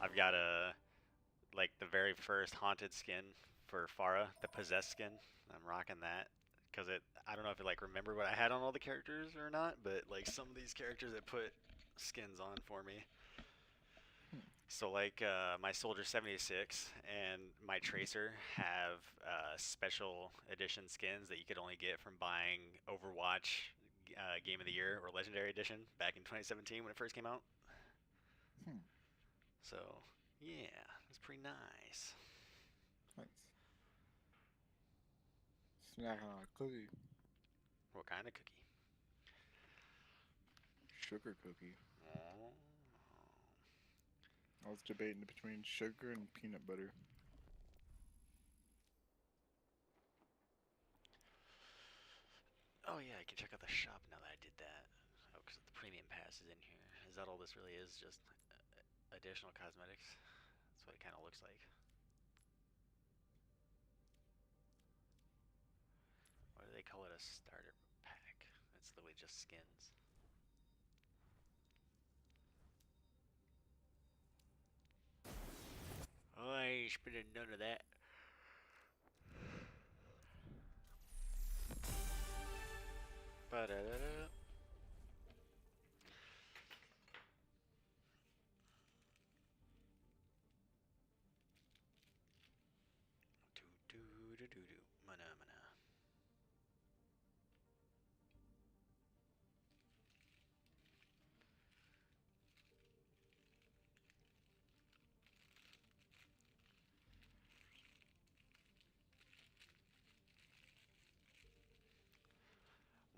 I've got like the very first haunted skin for Farah, the possessed skin. I'm rocking that because I don't know if it like remember what I had on all the characters or not, but like some of these characters it put skins on for me. Hmm. So like my Soldier 76 and my Tracer have special edition skins that you could only get from buying Overwatch Game of the Year or Legendary Edition back in 2017 when it first came out. Hmm. So yeah, it's pretty nice. Nice. Snacking on a cookie. What kind of cookie? Sugar cookie. Oh. I was debating between sugar and peanut butter. Oh yeah, I can check out the shop now that I did that. Oh, because the premium pass is in here. Is that all this really is? Just additional cosmetics? That's what it kind of looks like. Why do they call it a starter pack? It's literally just skins. Oh, I ain't spending none of that. Ba-da-da-da. Do-do-do-do-do. Mana-mana.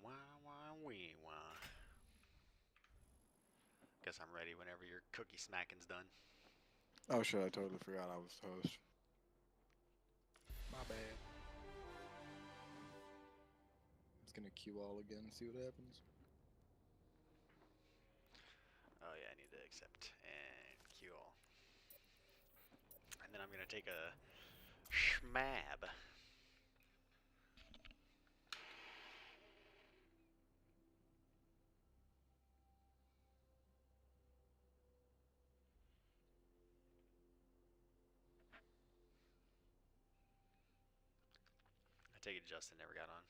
Wah, wah, wee, wah. Guess I'm ready whenever your cookie smacking's done. Oh shit, I totally forgot I was host. My bad. Just gonna queue all again and see what happens. Oh yeah, I need to accept and queue all. And then I'm gonna take a schmab. I take it Justin never got on.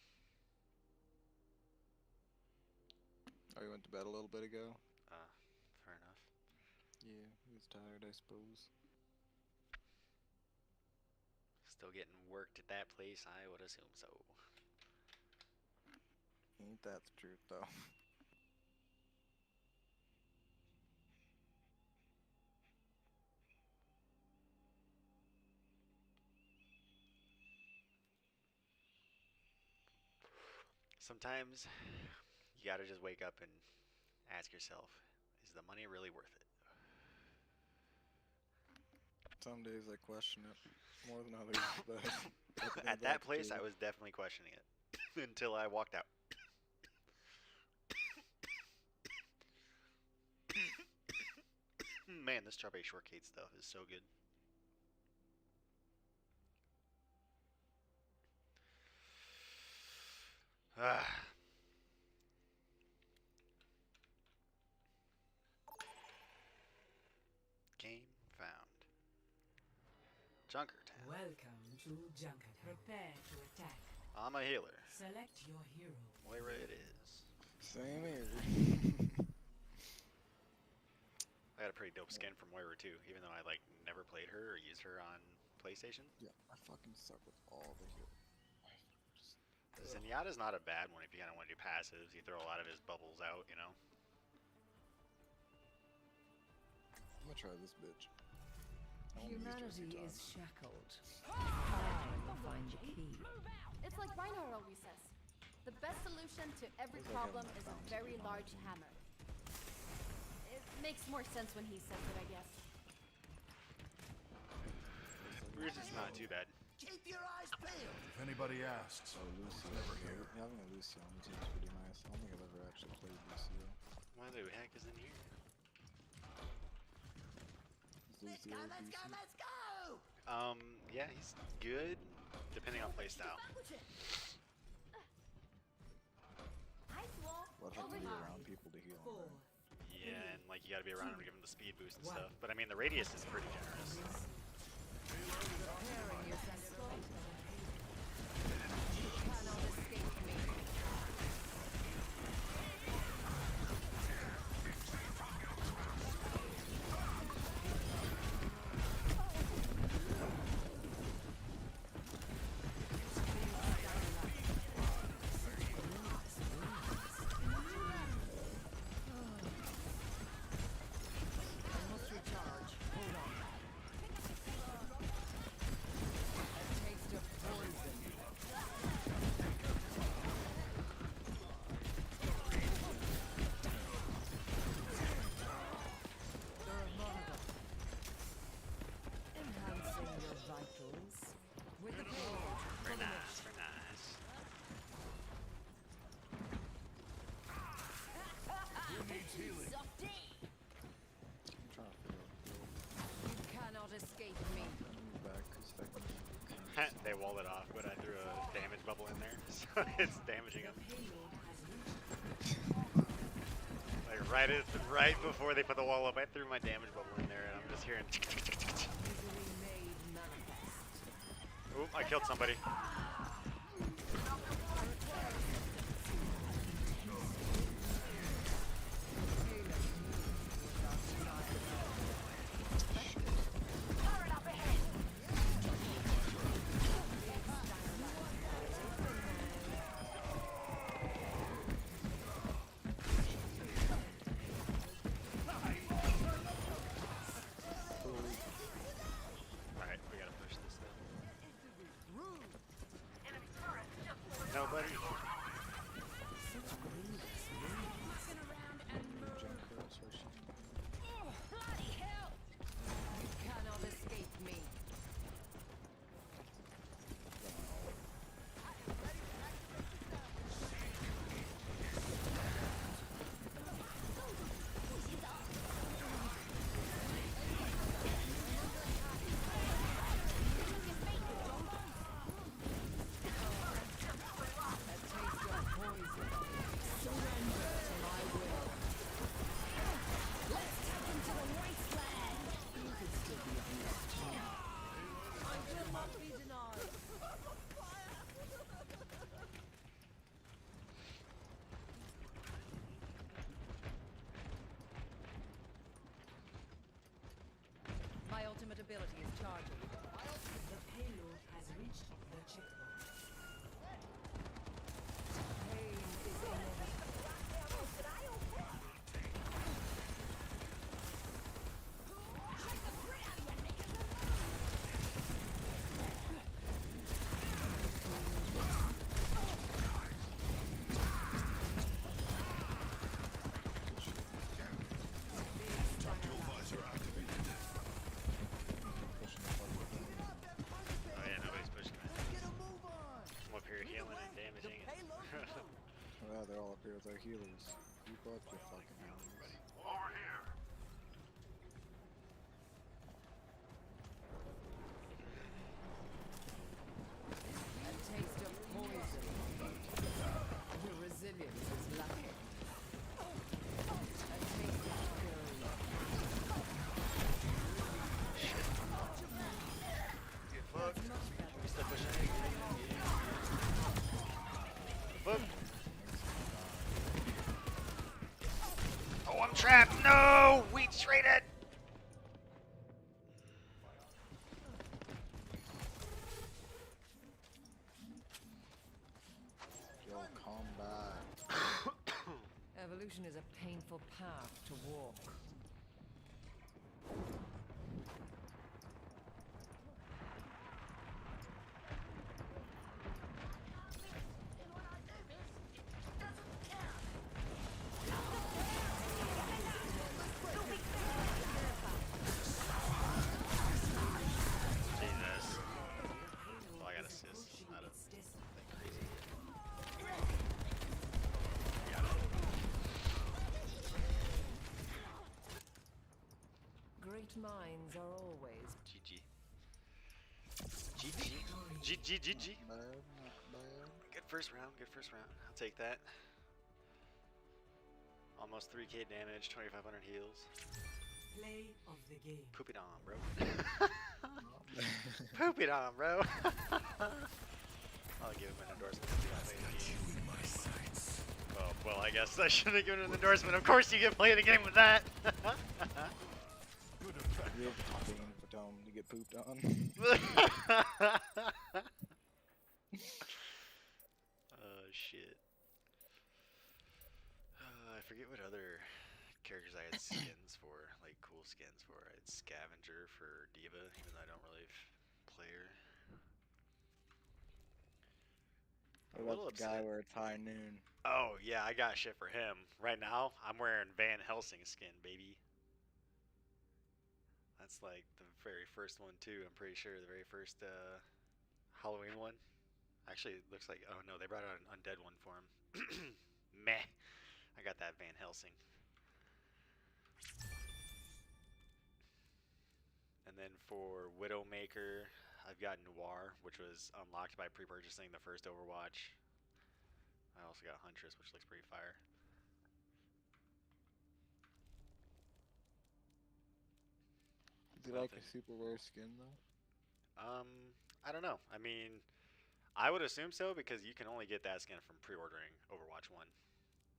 Oh, you went to bed a little bit ago? Uh, Fair enough. Yeah, he was tired, I suppose. Still getting worked at that place, I would assume so. Ain't that the truth, though? Sometimes you gotta just wake up and ask yourself, is the money really worth it? Some days I question it more than others, but at the end At of that the place, I day, was definitely questioning it until I walked out. Man, this strawberry shortcake stuff is so good. Ah, game found. Junkertown. Welcome to Junkertown. Prepare to attack. I'm a healer. Select your hero. Moira it is. same here. I got a pretty dope skin from Moira too, even though I like never played her or used her on PlayStation. Yeah, I fucking suck with all the heroes. Zenyatta's not a bad one if you kind of want to do passives. You throw a lot of his bubbles out, you know. I'm gonna try this bitch. I only used her a few Humanity times. is shackled. I will find the key. It's like binaural recess. The best solution to every Feels like problem having is a that bounce very behind large you. hammer. It makes more sense when he says it, I guess. Yours is not too bad. Keep your eyes peeled. If anybody asks, Oh, Lucio. never here. Having a Lucio on the team is pretty nice. I don't think I've ever actually played Lucio. What the heck is in here? Is Let's Lucio go, let's go, decent? let's go! Yeah, he's good, depending on playstyle. Ice wall Well, I'd have over to be here. around people to heal him. 4, Right? Yeah, and like you gotta be around him to give him the speed boost and stuff. But I mean, the radius is pretty generous. Preparing yourself. You cannot escape me. I must recharge. Hold on. A taste of poison. Enhancing your vitals with the payload. Very nice, very nice. Softy! I'm trying to figure out the You cannot escape me. move back because that can They wall it off, but I threw a damage bubble in there, so it's damaging them. Like right before they put the wall up, I threw my damage bubble in there, and I'm just hearing. Easily made manifest. Oop! I killed somebody. Alright, we gotta push this though. Nobody. Junkers or she Bloody hell! You cannot escape me. A taste of poison. Surrender to my will. Let's take him to the wasteland! You could still be of use to me. I will not be denied. My ultimate ability is charging. The payload has reached the checkpoint. Pain is inevitable. pushing the fuck with them. Oh yeah, nobody's pushing that. Get a move on! I'm up here healing and damaging. Yeah, they're all up here with their healers. Group up, you fucking hounds. A taste of poison. Your resilience is lacking. A taste of fury. Get fucked. We still pushing. Fuck. Oh, I'm trapped. No, we traded. Yo, combat. Evolution is a painful path to walk. Jesus. Oh, I got assist. Not a Its destiny. crazy. Got it. Great minds are always. GG. GG. GG. GG. Not bad, not bad. Good first round. Good first round. I'll take that. Almost 3k damage, 2500 heals. Play of the game. Poop it on, bro. Poop it on, bro. I'll give him an endorsement if you play the game. Well, I guess I shouldn't have given him an endorsement. Of course you can play the game with that. You're being for telling him to get pooped on. Oh shit. I forget what other characters I had skins for, like cool skins for. I had Scavenger for Diva, even though I don't really play her. I'm a What little about the guy upset. where it's high noon? Oh yeah, I got shit for him. Right now, I'm wearing Van Helsing skin, baby. That's like the very first one too. I'm pretty sure the very first Halloween one. Actually, it looks like, oh no, they brought out an undead one for him. Meh. I got that Van Helsing. And then for Widowmaker, I've got Noir, which was unlocked by pre-purchasing the first Overwatch. I also got Huntress, which looks pretty fire. Is he like a Nothing. super rare skin though? I don't know. I mean, I would assume so because you can only get that skin from pre-ordering Overwatch 1.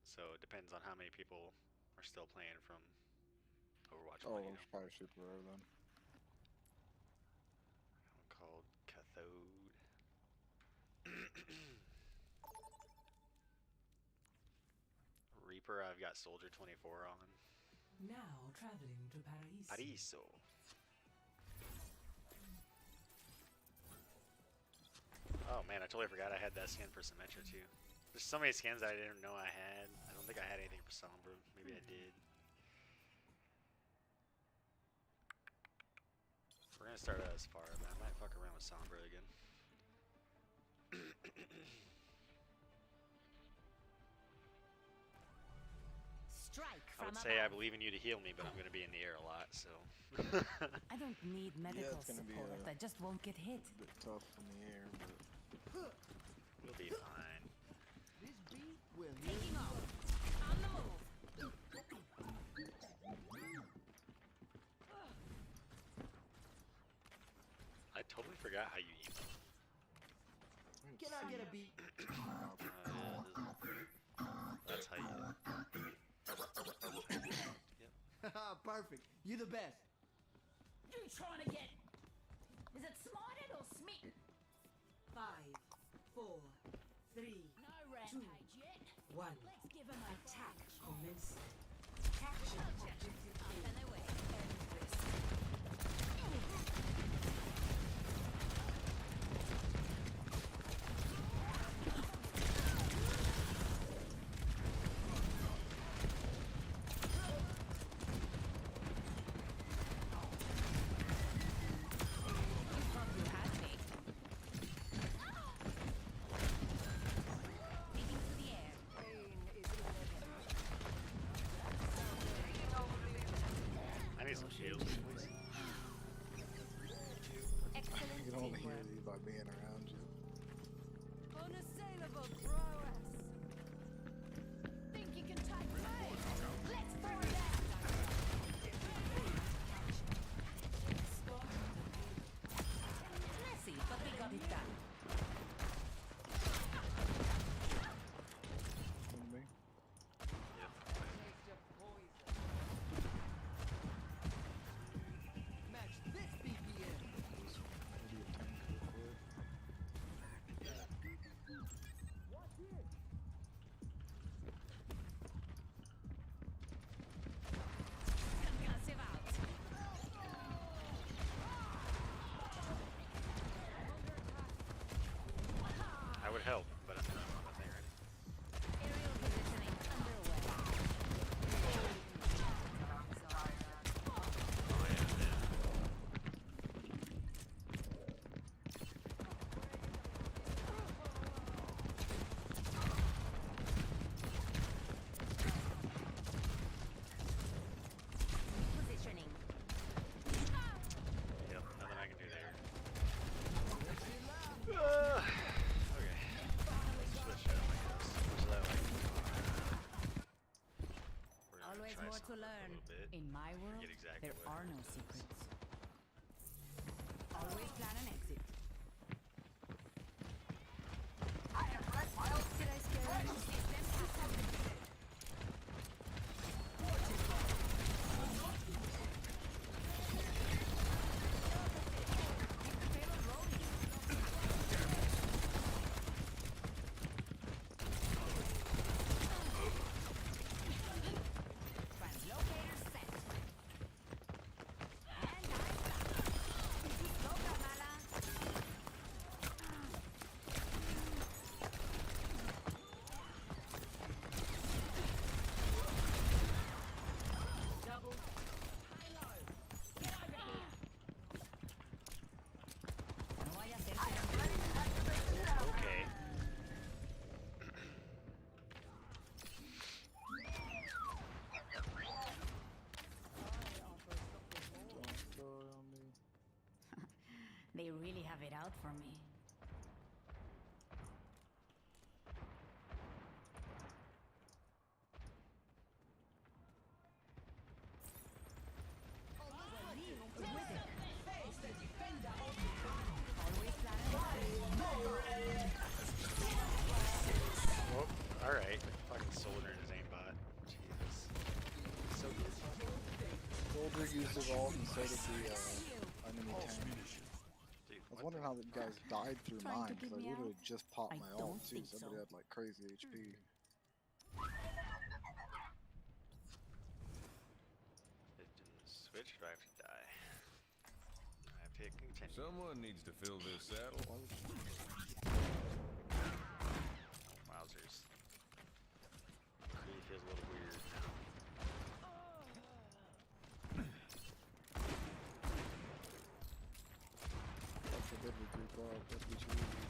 So it depends on how many people are still playing from Overwatch 1, Oh, you know. it's probably super rare then. One called Cathode. Reaper, I've got Soldier 24 on. Now traveling to Paris. Pariso. Oh man, I totally forgot I had that skin for Symmetra too. There's so many skins I didn't know I had. I don't think I had anything for Sombra. Maybe I did. We're gonna start out as far, but I might fuck around with Sombra again. Strike I from would say I above. believe in you to heal me, but I'm gonna be in the air a lot, so. I don't need medical it's gonna be, support. I just won't get hit. A bit tough in the air, but We'll be fine. This beat will Taking off. On the move. I totally forgot how you emo. Can I get a beat? That's how you. Perfect. You the best. You trying to get? Is it smarted or smitten? 5, 4, 3, No rampage yet. 1. Let's give him a Attack commence. Capture objective Up and away. Endless. You thought you had me. Leaping through the air. I need some shields, please. Excellent you can only hear teamwork. you by being around you. Unassailable prowess. Think you can take me? Let's find out. Messy, but we got it done. From me. Match this BPM. Maybe a tank real quick. to learn. little bit. In my world, Forget exactly there what are no it is. secrets. Always plan an exit. Did I scare you? Translocator set. And I'm back. Go, Kamala. Double. No vaya a ser que Okay. Don't throw it on me. they really have it out for me. Always plan an exit. Well, alright. Fucking soldier in his aimbot. Jesus. So good. Soldier used his ult and so did the enemy tank. Dude, I was wondering how the guys died through Trying to mine, because keep I me literally out? just popped I my don't ult too. think Somebody so. had like crazy HP. It didn't switch, or do I have to die? I have to hit continue. Someone needs to fill this saddle. Wowzers. Really feels a little weird now. God forbid we group up. That'd be too easy.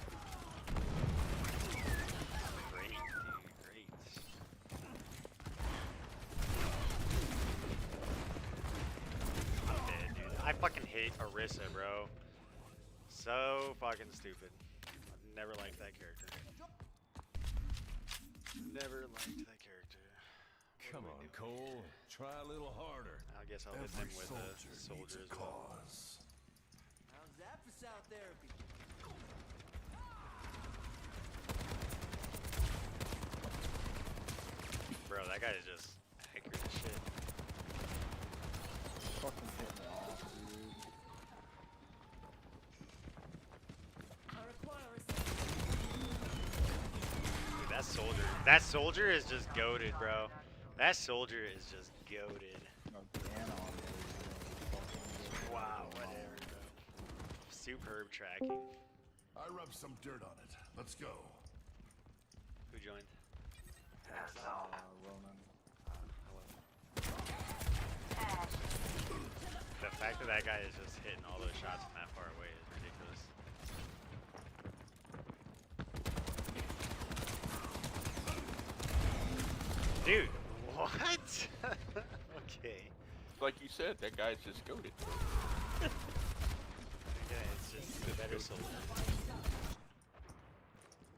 Great, dude, great. I'm dead, dude. I fucking hate Orisa, bro. So fucking stupid. I've never liked that character. Never liked that character. What Come do we on, do? Cole. Try a little harder. I guess I'll hit them with a soldier as well. How's that for sound therapy? Bro, that guy is just accurate as shit. Fucking hit me off, dude. I require a Dude, that soldier is just goated, bro. That soldier is just goated. No, Diana on it. Fucking Wow, whatever, bro. Superb tracking. I rubbed some dirt on it. Let's go. Who joined? Ronan. The fact that that guy is just hitting all those shots from that far away is ridiculous. Dude, what? Okay. Like you said, that guy's just goated. Okay, it's just the better soldier.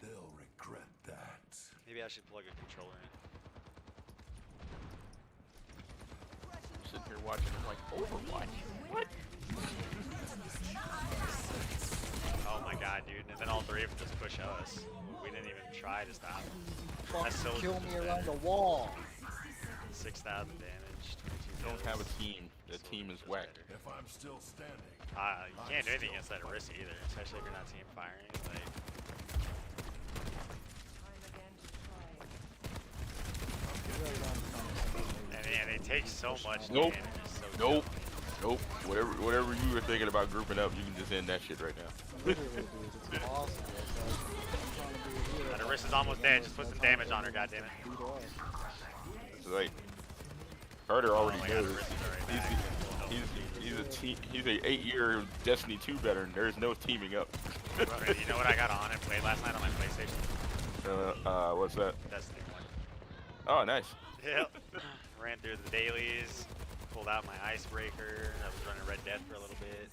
They'll regret that. Maybe I should plug a controller in. I'm sitting here watching him like Overwatch. What? Oh my god, dude. And then all three of them just push us. We didn't even try to stop them. That Fucking soldier's kill just me around better. the wall. 6,000 damage. 22 You don't have a kills. team. The team is Soldier's just whack. better. If I'm still standing, You can't do anything against that Orisa either, especially if you're not team firing. Like, and they take so much Nope. damage. It's so Nope. dumb. Nope. Whatever you were thinking about grouping up, you can just end that shit right now. Literally, dude. It's impossible. It's like, I'm trying to be a hero. That Orisa's almost dead. Just put some damage on her, goddammit. Beat us. It's like Carter Oh already my god, knows. Orisa's already He's, back. he's a 8-year Destiny 2 veteran. There's no teaming up. You know what I got on and played last night on my PlayStation? What's that? Destiny 1. Oh, nice. Yep. Ran through the dailies, pulled out my icebreaker. I was running Red Death for a little bit.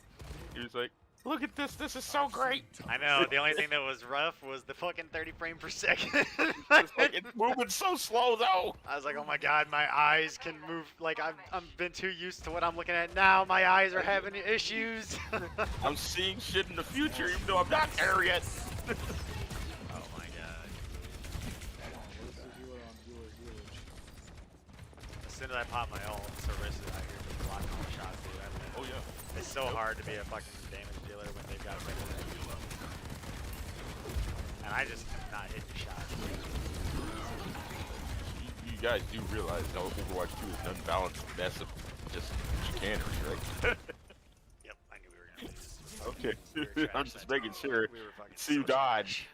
He was like, Look at this. This is so great. I know. The only thing that was rough was the fucking 30 frame per second. It's like it's moving so slow though. I was like, oh my god, my eyes can move. Like I'm been too used to what I'm looking at now. My eyes are having issues. I'm seeing shit in the future, even though I'm not there yet. Oh my god. What's the healer on healage? As soon as I pop my ult, Sarissa out here just blocking all the shots, dude. Oh yeah. It's so hard to be a fucking damage dealer when they've got better than you. And I just am not hitting shots. You guys do realize that Overwatch 2 is an unbalanced mess of just chicanery, right? Yep, I knew we were gonna lose. Okay. We were trash I'm that just making time. sure. We were fucking See you so dodge.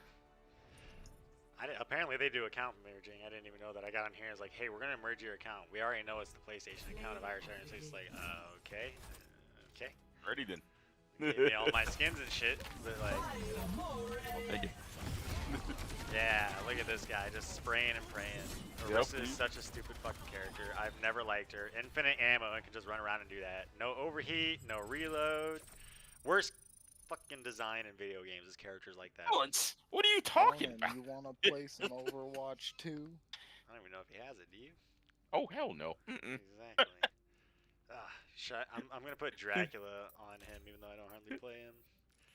trash. Apparently they do account merging. I didn't even know that. I got on here and was like, hey, we're gonna merge your account. We already know it's the PlayStation account of Irish Iron. So it's like, okay. Okay. Ready then. Gave me all my skins and shit, but like, Thank you. yeah, look at this guy just spraying and praying. Yep. Orisa is such a stupid fucking character. I've never liked her. Infinite ammo and can just run around and do that. No overheat, no reload. Worst fucking design in video games is characters like that. Balance? What are you talking Conan, about? You want to play some Overwatch 2? I don't even know if he has it, do you? Oh hell no. Mm-mm. Exactly. I'm gonna put Dracula on him, even though I don't hardly play him.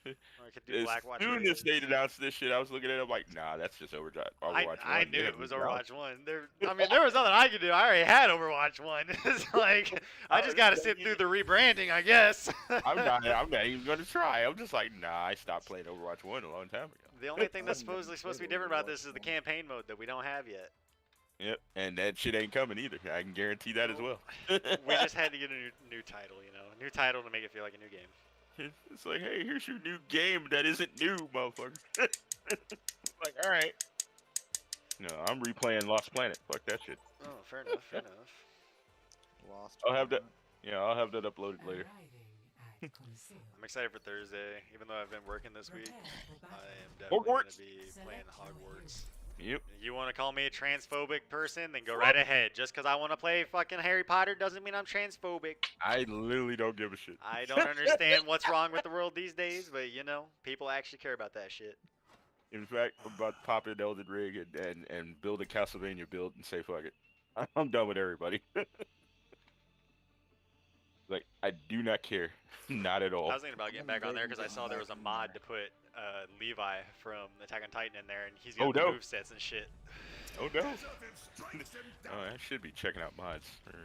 Or I could do As Blackwatch. soon as they announced this shit, I was looking at it, I'm like, nah, that's just Overwatch. I 1. knew They it have was no Overwatch 1. I mean, there was nothing I could do. I already had Overwatch 1. It's like, I just gotta sit through the rebranding, I guess. I'm not even gonna try. I'm just like, nah, I stopped playing Overwatch 1 a long time ago. The only thing that's I've never supposed to be played different about this Overwatch is the 1. campaign mode that we don't have yet. Yep, and that shit ain't coming either. I can guarantee that as well. We just had to get a new title, you know, a new title to make it feel like a new game. It's like, hey, here's your new game that isn't new, motherfucker. Like, all right. No, I'm replaying Lost Planet. Fuck that shit. Oh, fair enough, fair enough. Lost. I'll have that. Planet. Yeah, I'll have that uploaded later. Arriving at Coliseum. I'm excited for Thursday, even though I've been working this week. Prepare for I battle. am definitely going Hogwarts. to be playing Hogwarts. Yep. You want to call me a transphobic person, then go right ahead. Just because I want to play fucking Harry Potter doesn't mean I'm transphobic. I literally don't give a shit. I don't understand what's wrong with the world these days, but you know, people actually care about that shit. In fact, I'm about to pop in Elden Ring and build a Castlevania build and say fuck it. I'm done with everybody. Like, I do not care. Not at all. I was thinking about getting back on there because I saw there was a mod to put Levi from Attack on Titan in there, and he's got Oh, the no. movesets and shit. Oh no. Oh, I should be checking out mods for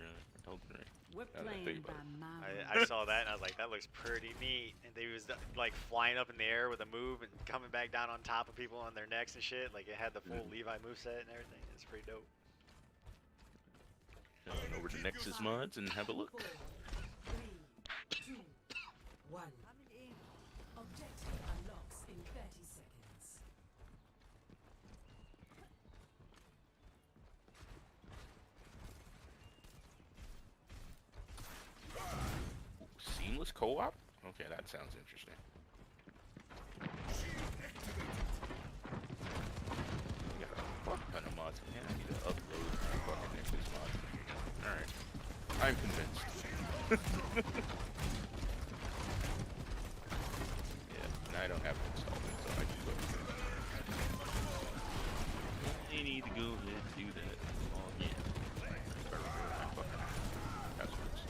Elden Ring. We're Now that I playing think by about my I saw that and I was like, that looks pretty neat. And they was like flying up in the air with a move and coming back down on top of people on their necks and shit. Like it had the full Levi moveset and everything. It's pretty dope. Going over to Nexus mods and have a look. 4, 3, 2, 1. Objective unlocks in 30 seconds. Seamless co-op? Okay, that sounds interesting. We got a fuck ton of mods. Man, I need to upload my fucking Nexus mods. Alright. I'm convinced. Yeah, and I don't have to install it, so I can go ahead. I need to go ahead and do that. Oh, yeah. Start removing my fucking passwords.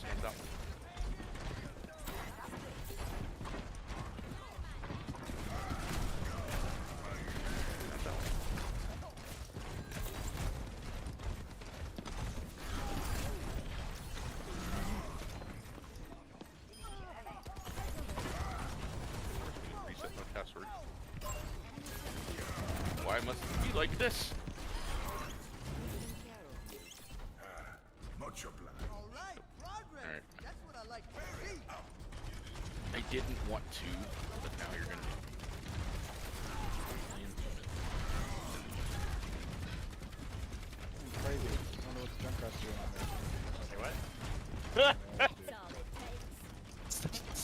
That's done. That's done. Reset my password. Why must it be like this? Much obliged. Alright, progress. Alright. That's what I like to see. I didn't want to, but now you're gonna. Crazy. I wonder what the Junkrat's doing on there. Say what? Yeah, That's dude. all it takes.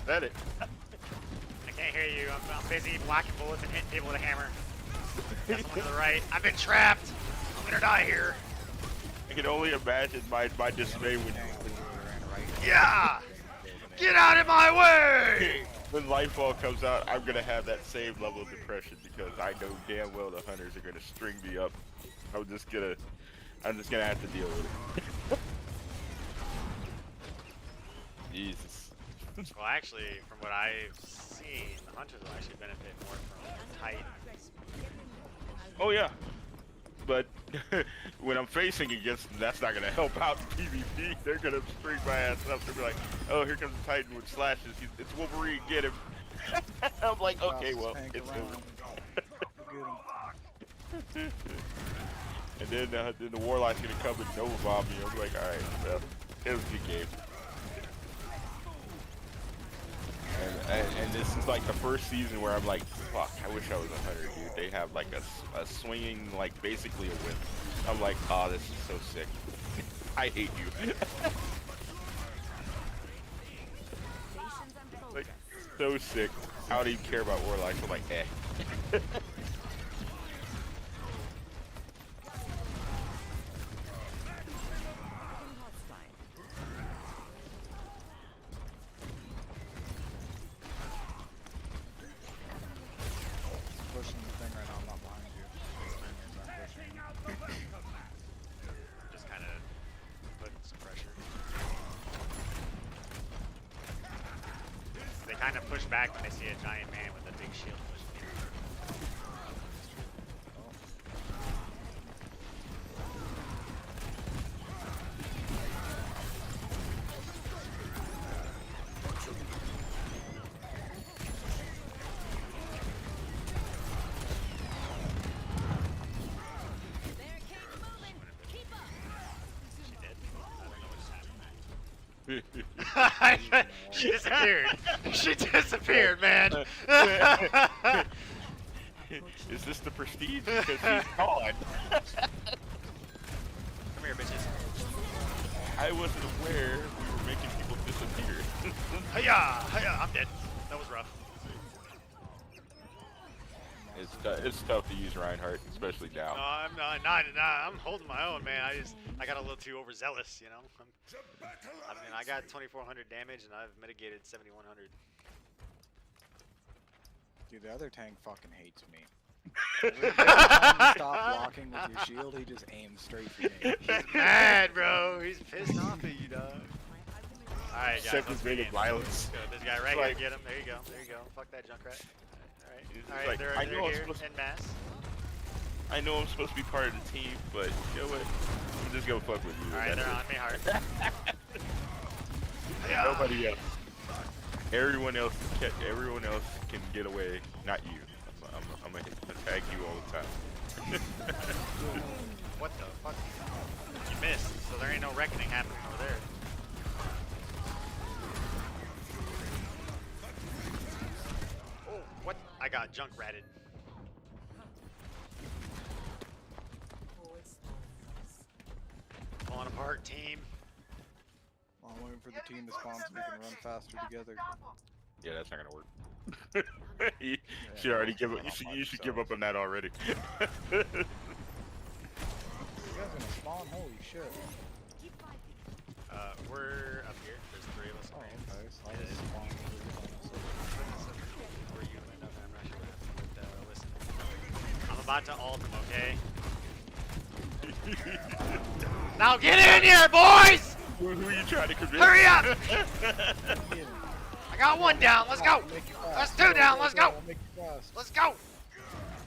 That it. I can't hear you. I'm busy blocking bullets and hitting people with a hammer. Got someone to the right. I've been trapped. gonna die here. I can only imagine my dismay when Yeah! Get out of my way! when Lightfall comes out. I'm gonna have that same level of depression because I know damn well the hunters are gonna string me up. I'm just gonna have to deal with it. Jesus. Well, actually, from what I've seen, the hunters will actually benefit more from Titan. Oh yeah, but when I'm facing against them, that's not gonna help out PvP. They're gonna string my ass up. They'll be like, "Oh, here comes the Titan with slashes. It's Wolverine. Get him." I'm like, "Okay, well, it's over." And then the Warlock's gonna come and Nova bomb me. I'm like, "All right, well, it was a good game." And this is like the first season where I'm like, fuck, I wish I was a hunter, dude. They have like a swinging, like basically a whip. I'm like, oh, this is so sick. I hate you. Like, so sick. I don't even care about Warlocks. I'm like, eh. Pushing the thing right now. I'm not behind you. I'm pushing. Just kind of putting some pressure. They kind of push back when they see a giant man with a big shield pushing in. There, keep moving. Keep up. She did. I don't know what just happened. She disappeared. She disappeared, man. Is this the prestige? Because he's gone. Come here, bitches. I wasn't aware we were making people disappear. Hiya! Hiya! I'm dead. That was rough. It's tough to use Reinhardt, especially now. No, I'm not. I'm holding my own, man. I got a little too overzealous, you know. I mean, I got 2,400 damage and I've mitigated 7,100. Dude, the other tank fucking hates me. Every time you stop blocking with your shield, he just aims straight for me. He's mad, bro. He's pissed off at you, dog. Alright, guys. Second Let's rate of begin. violence. Let's go. This guy right Like- here, get him. There you go. There you go. Fuck that Junkrat. It's Alright, like, they're I know I'm here supposed to- en masse. I know I'm supposed to be part of the team, but you know what? I'm just gonna fuck with you. Alright, That's they're it. on me hard. Nobody else. Everyone else can get away, not you. I'm gonna attack you all the time. What the fuck? You missed, so there ain't no reckoning happening over there. Oh, what? I got junk ratted. Falling apart, team. Well, I'm waiting for the team to spawn so we can run faster together. Yeah, that's not gonna work. You should already give up. You should give up on that already. You guys gonna spawn? Holy shit. We're up here. There's 3 of us. Oh, on okay. So I It was is. spawning. Where you end up, I'm not sure what happened, but listen. I'm about to ult him, okay? Now get in here, boys! Who are you trying to convince? Hurry up! I got 1 down, let's go! That's 2 down, let's go! Let's go!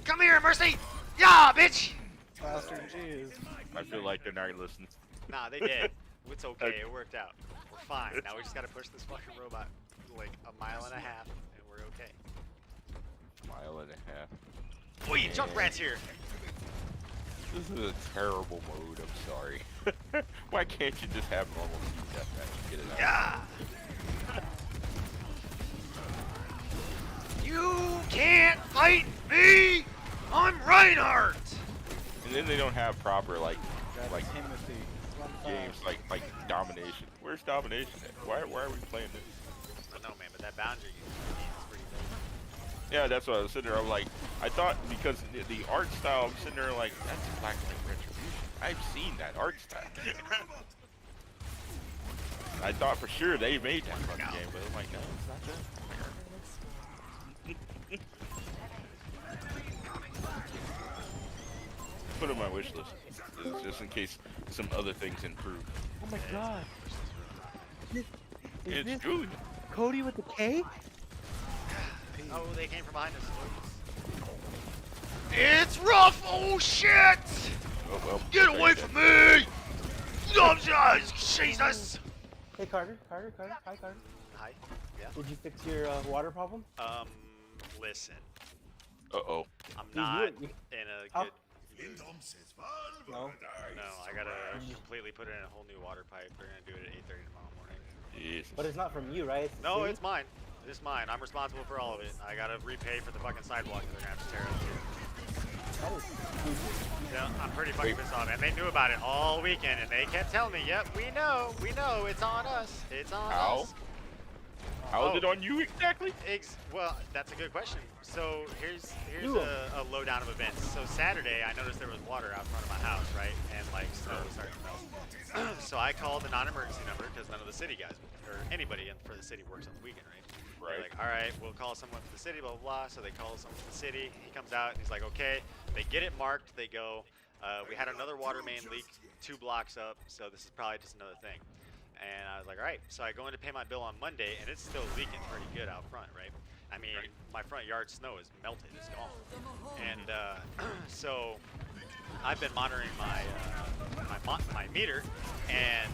Come here, Mercy! Yeah, bitch! Faster than she is. I feel like they're not listening. Nah, they did. It's okay, it worked out. We're fine. Now we just gotta push this fucking robot like 1.5 miles, and we're okay. Mile and a half. Oi, Junkrat's here! This is a terrible mode. I'm sorry. Why can't you just have normal team deathmatch and get it out? Yeah! You can't fight me! I'm Reinhardt! And then they don't have proper like Timothy. Run games fast. like domination. Where's domination at? Why are we playing this? I don't know, man, but that boundary you need is pretty Yeah, that's what I was sitting there. I'm like, I thought because the art style, I'm sitting there like, that's Black Knight Retribution. I've seen that art style. I thought for sure they made that fucking game, but I'm like, no, it's not that. Put it on my wish list, just in case some other things improve. Oh my god. Is It's this Julie. Cody with the K? Oh, they came from behind us. It's rough! Oh shit! Oh, well, Get away from me! Jesus! Hey Carter. Hi Carter. Hi. Yeah. Did you fix your water problem? Listen. Uh-oh. I'm Dude, not you- in a how- good. No. No, I gotta completely put in a whole new water pipe. They're gonna do it at 8:30 tomorrow morning. Jesus. But it's not from you, right? It's the No, city? it's mine. It's mine. I'm responsible for all of it. I gotta repay for the fucking sidewalk that they're gonna have to tear up too. That is stupid. Yeah, I'm pretty fucking pissed off. And they knew about it all weekend, and they kept telling me, yep, we know, it's on us. It's on How? us. How is Oh. it on you exactly? Well, that's a good question. So here's Do 'em. a lowdown of events. So Saturday, I noticed there was water out front of my house, right? And like snow was starting to melt. So I called the non-emergency number because none of the city guys or anybody for the city works on the weekend, right? Right. They're like, all right, we'll call someone from the city, blah, blah, blah. So they call someone from the city. He comes out and he's like, okay. They get it marked. They go, we had another water main leak 2 blocks up, so this is probably just another thing. And I was like, all right. So I go in to pay my bill on Monday, and it's still leaking pretty good out front, right? I mean, my front yard snow is melted. It's gone. And so I've been monitoring my meter, and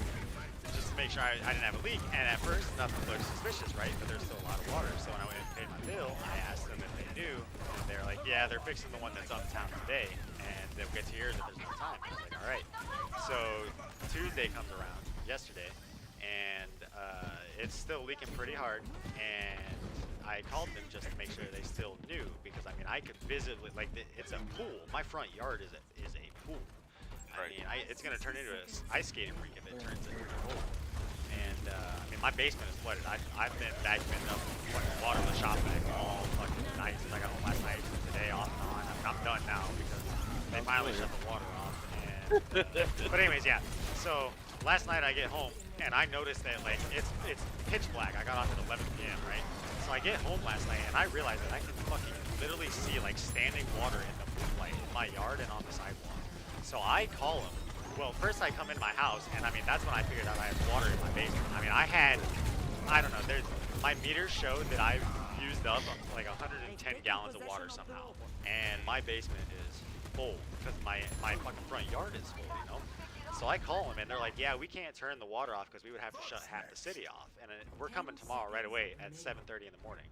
just to make sure I didn't have a leak. And at first, nothing looked suspicious, right? But there's still a lot of water. So when I went and paid my bill, I asked them if they knew. And they're like, yeah, they're fixing the one that's uptown today. And they'll get to yours if there's no time. I was like, all right. So Tuesday comes around, yesterday, and it's still leaking pretty hard. And I called them just to make sure they still knew, because I mean, I could visit like it's a pool. My front yard is a pool. I mean, it's gonna turn into an ice skating rink if it turns into a pool. And I mean, my basement is flooded. I've been vacuuming up fucking water in the shop back all fucking night since I got home last night. Today off and on. I'm done now because they finally shut the water off. And, but anyways, yeah. So last night I get home and I noticed that like it's pitch black. I got off at 11 p.m. right? So I get home last night and I realized that I can fucking literally see like standing water in the like in my yard and on the sidewalk. So I call him. Well, first I come in my house and I mean that's when I figured out I had water in my basement. I mean I don't know. My meter showed that I used up like 110 gallons of water somehow, and my basement is full because my fucking front yard is full, you know. So I call them and they're like, yeah, we can't turn the water off because we would have to shut half the city off, and we're coming tomorrow right away at 7:30 in the morning.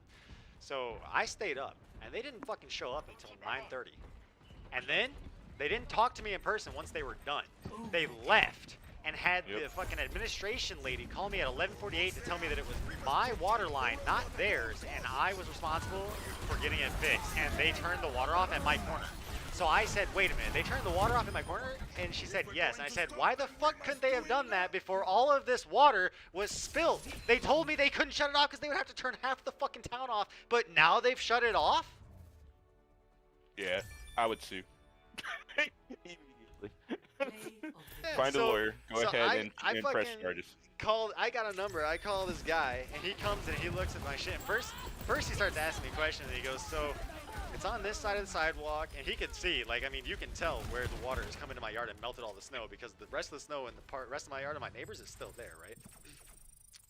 So I stayed up and they didn't fucking show up until 9:30, and then they didn't talk to me in person once they were done. They left and had the fucking administration lady call me at 11:48 to tell me that it was my water line, not theirs, and I was responsible for getting it fixed, and they turned the water off at my corner. So I said, wait a minute, they turned the water off in my corner? And she said, yes. And I said, why the fuck couldn't they have done that before all of this water was spilled? They told me they couldn't shut it off because they would have to turn half the fucking town off, but now they've shut it off? Yeah, I would sue. Immediately. Yeah, Find a lawyer. Go ahead I and press fucking charges. I got a number. I call this guy, and he comes and he looks at my shit. And first he starts asking me questions, and he goes, so it's on this side of the sidewalk, and he could see, like, I mean, you can tell where the water is coming to my yard and melted all the snow, because the rest of the snow in the rest of my yard and my neighbors is still there, right?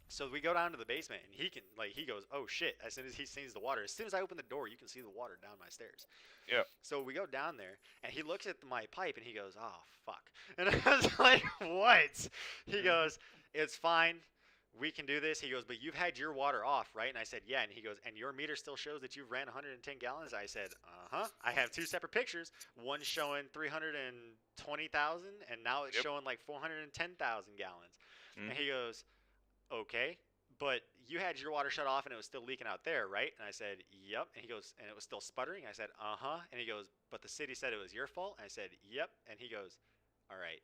So we go down to the basement, and he goes, oh shit, as soon as he sees the water, as soon as I open the door, you can see the water down my stairs. Yeah. So we go down there, and he looks at my pipe, and he goes, oh, fuck. And I was like, what? He goes, it's fine. We can do this. He goes, but you've had your water off, right? And I said, yeah. And he goes, and your meter still shows that you've ran 110 gallons? I said, uh-huh. I have 2 separate pictures. One showing 320,000, and now it's showing like 410,000 gallons. And he goes, okay, but you had your water shut off and it was still leaking out there, right? And I said, yep. And he goes, and it was still sputtering? I said, uh-huh. And he goes, but the city said it was your fault? And I said, yep. And he goes, all right.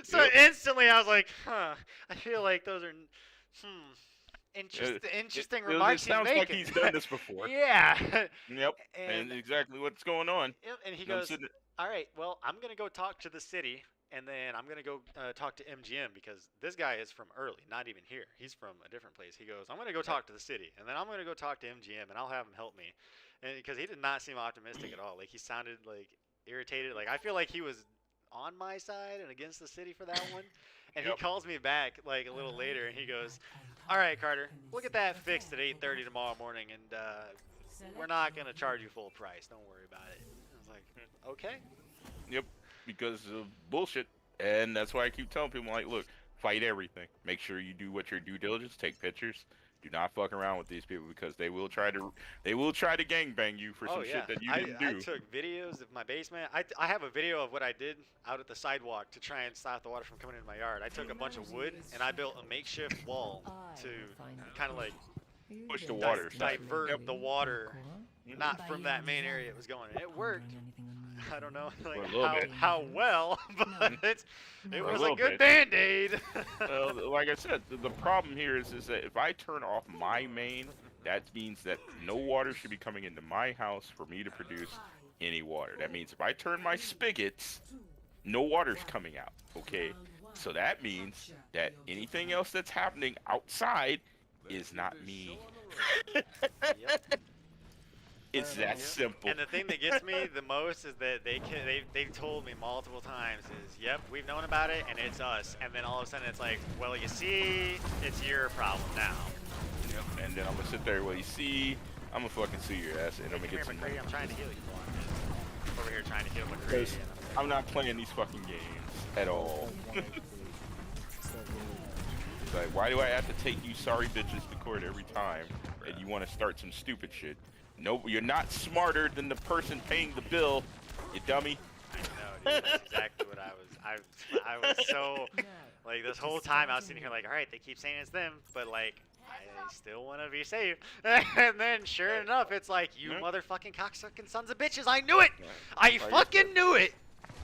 So instantly I was like, huh, I feel like those are, Interesting It remarks he's sounds like making. he's done this before. Yeah. Yep, and and exactly what's going on. Yep, and he And I'm goes, sitting. "All right, well, I'm gonna go talk to the city, and then I'm gonna go talk to MGM because this guy is from early, not even here. He's from a different place." He goes, "I'm gonna go talk to the city, and then I'm gonna go talk to MGM, and I'll have him help me," and because he did not seem optimistic at all. Like he sounded like irritated. Like I feel like he was on my side and against the city for that one. And he Yep. calls me back like a little later, and he goes, "All right, Carter, we'll get that fixed at 8:30 tomorrow morning, and we're not gonna charge you full price. Don't worry about it." I was like, "Okay." Yep, because of bullshit, and that's why I keep telling people like, look, fight everything. Make sure you do what your due diligence. Take pictures. Do not fuck around with these people because they will try to gangbang you for Oh some yeah, shit that you I didn't I do. took videos of my basement. I have a video of what I did out at the sidewalk to try and stop the water from coming into my yard. I took a bunch of wood and I built a makeshift wall to kind of like Push the water aside. divert Yep. the water Mhm. not from that main area it was going. It worked. I don't know like For a little bit. how well, but it For a was a little good bit. band-aid. Well, like I said, the problem here is that if I turn off my main, that means that no water should be coming into my house for me to produce any water. That means if I turn my spigots, no water's coming out. Okay, so that means that anything else that's happening outside is not me. Yep. It's that simple. And the thing that gets me the most is that they told me multiple times is, "Yep, we've known about it and it's us." And then all of a sudden it's like, "Well, you see, it's your problem now." Yep. And then I'm gonna sit there. Well, you see, I'm gonna fucking sue your ass, and I'm gonna Come get here, some. McCree, I'm trying to heal you. I'm over here trying to heal McCree. Because I'm not playing these fucking games at all. It's like, why do I have to take you sorry bitches to court every time, and you want to start some stupid shit? No, you're not smarter than the person paying the bill, you dummy. I know, dude. That's exactly what I was so like this whole time I was sitting here like, all right, they keep saying it's them, but like I still want to be safe. And then sure enough, it's like you Yeah. motherfucking cocksucking sons of bitches. I knew it. I Like I fucking said. knew it.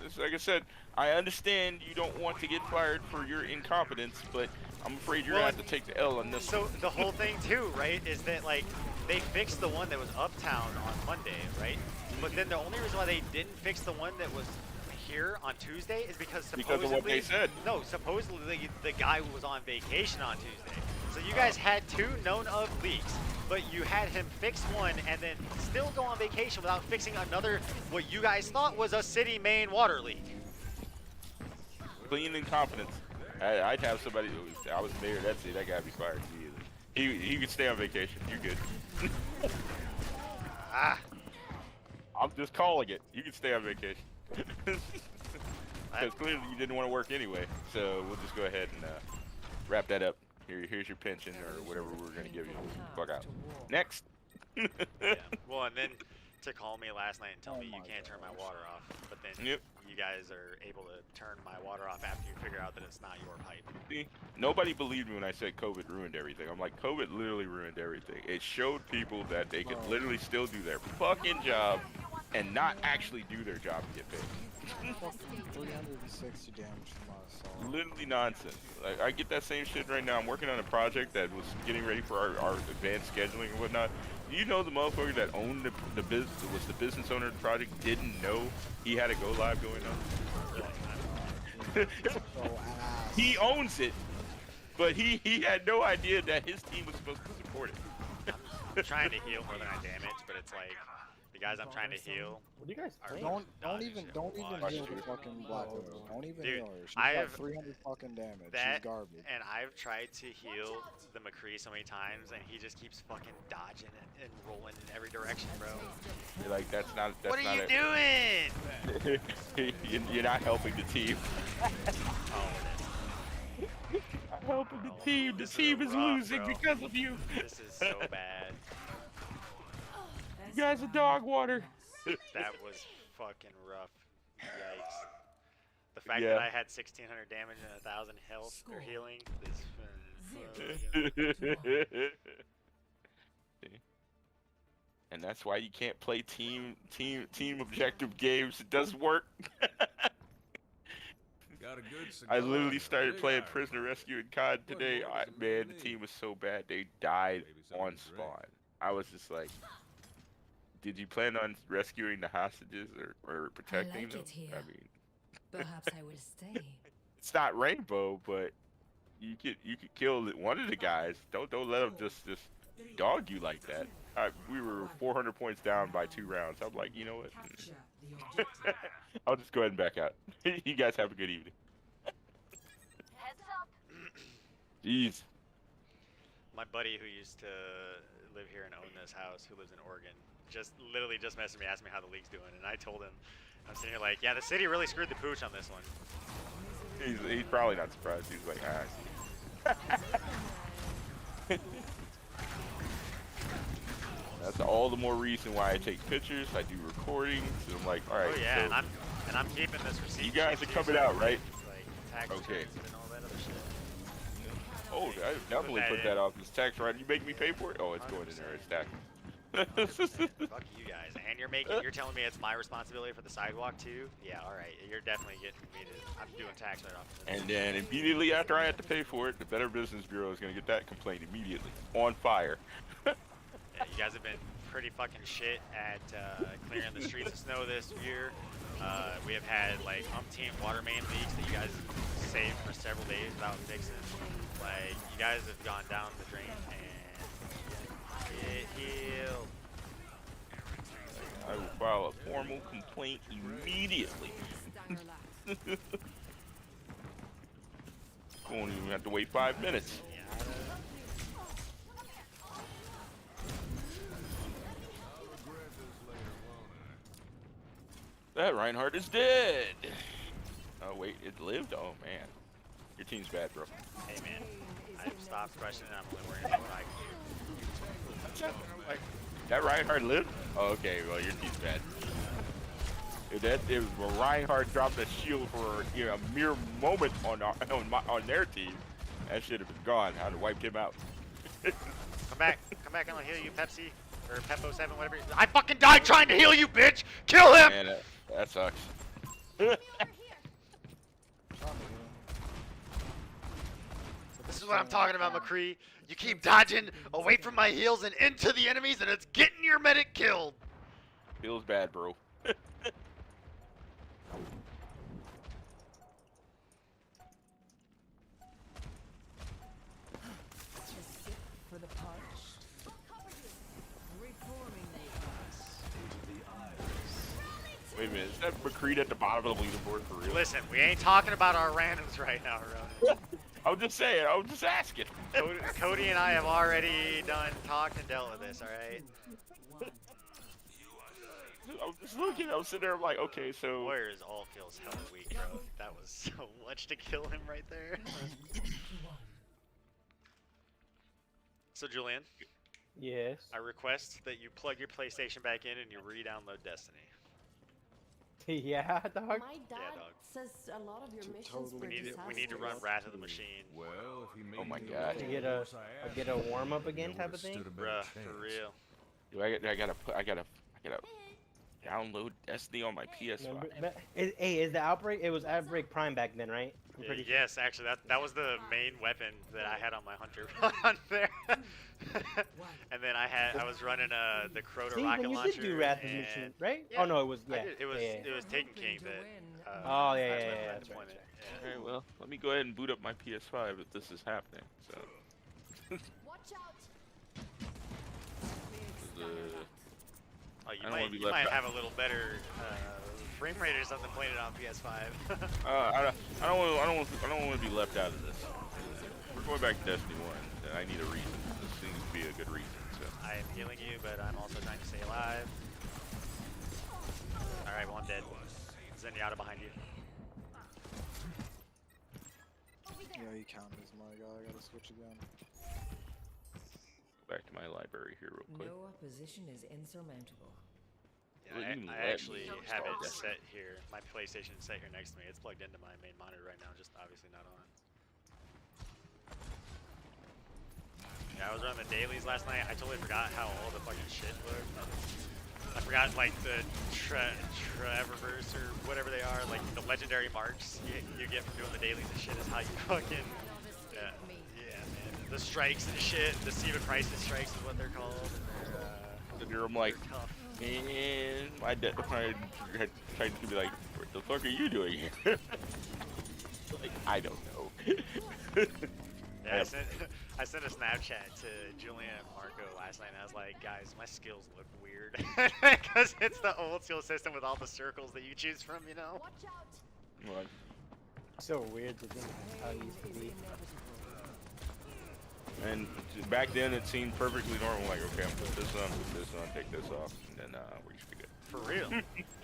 It's like I said, I understand you don't want to get fired for your incompetence, but I'm afraid you're Well, gonna have to take the L on this So one. the whole thing too, right, is that like they fixed the one that was uptown on Monday, right? But then the only reason why they didn't fix the one that was here on Tuesday is because supposedly Because of what they said. No, supposedly the guy was on vacation on Tuesday. So you guys had two known of leaks, but you had him fix one and then still go on vacation without fixing another what you guys thought was a city main water leak. Clean incompetence. I'd have somebody. I was mayor. That's it. That gotta be fired. He could stay on vacation. You're good. Ah, I'm just calling it. You can stay on vacation. Because clearly you didn't want to work anyway. So we'll just go ahead and wrap that up. Here's your pension or whatever we're gonna give you. Fuck out. Next. yeah. Well, and then to call me last night and tell me you can't turn my water off, but then Yep. you guys are able to turn my water off after you figure out that it's not your pipe. See, nobody believed me when I said COVID ruined everything. I'm like, COVID literally ruined everything. It showed people that they could literally still do their fucking job and not actually do their job and get paid. 360 damage from us. Literally nonsense. I get that same shit right now. I'm working on a project that was getting ready for our advanced scheduling and whatnot. Do you know the motherfucker that owned the business, was the business owner of the project, didn't know he had a go live going on? He owns it, but he had no idea that his team was supposed to support it. I'm trying to heal more than I damage, but it's like the guys I'm trying to heal. What are you guys are playing? Don't dog even shit. don't even Watch. heal the fucking Black Widow. Don't even Dude, heal her. She's I got have 300 fucking damage. that, She's garbage. and I've tried to heal the McCree so many times, and he just keeps fucking dodging and rolling in every direction, bro. You're like, that's not. What are not you doing? You're not helping the team. Oh, it is. I'm helping the team. The This is team is rough, losing bro. because of you. This is so bad. You guys are dog water. That was fucking rough. Yikes. The fact Yeah. that I had 1,600 damage and 1,000 health or healing is. And that's why you can't play team objective games. It doesn't work. Got a good I cigar. literally started Big playing Irish. Prisoner Rescue in COD today. Man, the team was so bad. They died Maybe on something to drink. spawn. I was just like, did you plan on rescuing the hostages or protecting like them? it here. I mean, Perhaps I will stay. it's not Rainbow, but you could kill one of the guys. Don't let them just dog you like that. We were 400 points down by 2 rounds. I'm like, you know what? Capture the objective. I'll just go ahead and back out. You guys have a good evening. Heads up. Jeez. My buddy who used to live here and own this house, who lives in Oregon, just literally just messaged me, asked me how the league's doing, and I told him, I'm sitting here like, yeah, the city really screwed the pooch on this one. He's probably not surprised. He's like, ah, I see. That's all the more reason why I take pictures. I do recordings. And I'm like, all right. Oh yeah, so and I'm keeping this receipt. you guys are sheet coming so out, right? Like tax Okay. returns and all that other shit. Oh, I definitely that put in. that off as tax, right? You make me pay for it? Oh, it's going in there. It's tax. 100%. Fuck you guys. And you're telling me it's my responsibility for the sidewalk too? Yeah, all right. You're definitely getting me to. I'm doing tax right off. Of this. And then immediately after I have to pay for it, the Better Business Bureau is going to get that complaint immediately. On fire. Yeah, you guys have been pretty fucking shit at clearing the streets of snow this year. We have had like umpteen water main leaks that you guys saved for several days without fixing. Like you guys have gone down the drain and get healed. I will file a formal complaint immediately. Won't even have to wait 5 minutes. That Reinhardt is dead. Oh wait, it lived? Oh man. Your team's bad, bro. Hey man, I've stopped questioning. I'm only worrying about what I can do. That Reinhardt lived? Oh, okay, well your team's bad. It was Reinhardt dropped a shield for a mere moment on their team. That should have been gone. I'd have wiped him out. Come back and I'll heal you, Pepsi. Or Peppo 7, whatever. I fucking died trying to heal you, bitch! Kill him! Man, that sucks. This is what I'm talking about, McCree. You keep dodging away from my heals and into the enemies, and it's getting your medic killed. Feels bad, bro. Just sit for the punch. Reforming the Wait a minute, is that McCreed at the bottom of the leaderboard for real? Listen, we ain't talking about our randoms right now, Ronan. I'm just saying, I'm just asking. Cody and I have already talked and dealt with this, alright? I'm just looking, I'm sitting there, I'm like, okay, so... Warriors all feels hella weak, bro. That was so much to kill him right there. So, Julian, Yes. I request that you plug your PlayStation back in and you re-download Destiny. Yeah, dog. My dad dog. says a lot of your missions totally. were We need to run disastrous. Wrath of the Machine. Well, if he made Oh my me the God. little To get a- horse I get a asked for, warm-up again you type of would've thing? stood a better Bruh, for chance. real. Dude, I gotta download Destiny on my PS5. Remember, hey, is the Outbreak? It was Outbreak Prime back then, right? I'm Yeah, pretty sure. yes, actually, that was the main weapon that I had on my hunter on there. And then I was running the Crota See, rocket when you launcher. did do Wrath of the and- Machine, right? Yeah, Oh no, it was I yeah. did. It was yeah, yeah. it was Taken King to that. win. Oh, yeah, I yeah, went yeah, for that that's deployment. right. Yeah. Alright, well, let me go ahead and boot up my PS5 if this is happening. So, Watch out. Oh, you I don't wanna be might left out. have a little better frame rate or something playing it on PS5. I don't want to be left out of this. We're going back to Destiny 1, and I need a reason. This seems to be a good reason. So, I am healing you, but I'm also trying to stay alive. Alright, well, I'm dead. Zenyatta behind you. Yeah, you count as my guy. I gotta switch again. back to my library here real quick. No opposition is insurmountable. Yeah, Well, you can I let actually me have it start set here. My PlayStation is set here next to me. It's plugged into my main monitor right now, just obviously not on. Yeah, I was running the dailies last night. I totally forgot how all the fucking shit looked. I forgot like the Trevorverse or whatever they are, like the legendary marks you get from doing the dailies and shit is how you fucking yeah, Me. yeah man. The strikes and shit, the Siva crisis strikes is what they're called. And And I'm like, they're tough. man, my dad tried to be like, what the fuck are you doing here? Like, I don't know. Yeah, I sent a Snapchat to Julian and Marco last night, and I was like, guys, my skills look weird. Because it's the old skill system with all the circles that you choose from, you know? Watch out. Like, So weird to think how it used to be. and back then it seemed perfectly normal. Like, okay, I'm put this on, take this off, and then we should be good. For real.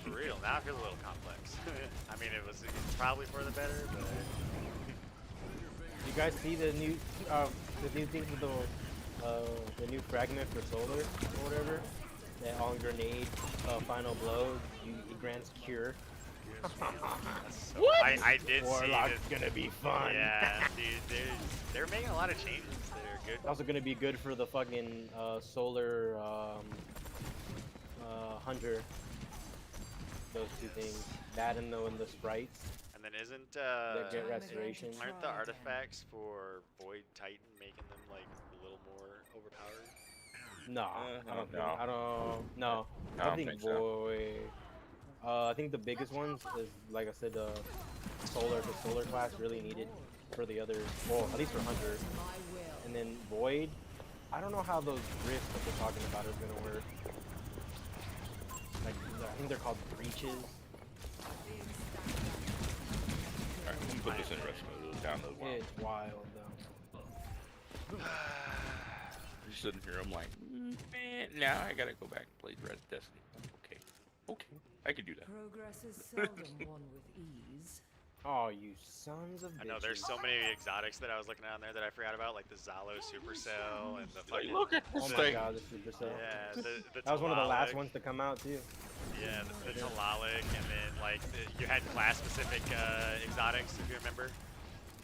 For real. Now it feels a little complex. I mean, it's probably for the better, but... You guys see the new things with the new fragment for solar or whatever? That on grenade final blow, it grants cure. What? I did Warlock's see gonna be fun. Yeah, dude, they're making a lot of changes. They're good. Also gonna be good for the fucking solar hunter. Those two things. That and the sprites. And then isn't The get restoration. aren't the artifacts for Void Titan making them like a little more overpowered? No, I don't think. I don't. No, I don't think so. Void. I think the biggest ones is, like I said, solar. The solar class really needed for the other. Well, at least for hunter. My will. And then Void. I don't know how those rifts that they're talking about are gonna work. Like, I think they're called breaches. Alright, let me put this in rest mode. It'll download one. It's wild though. I'm just sitting here. I'm like, man, now I gotta go back and play Red Destiny. Okay, okay, I can do that. Progress is seldom won with ease. Oh, you sons of bitches. I know there's so many exotics that I was looking on there that I forgot about, like the Zalo Supercell and the Like, fucking. look at this Oh my thing. god, this is so. Yeah, the That was one of the last Talalik. ones to come out too. Yeah, the Talalik, and then like you had class-specific exotics, if you remember.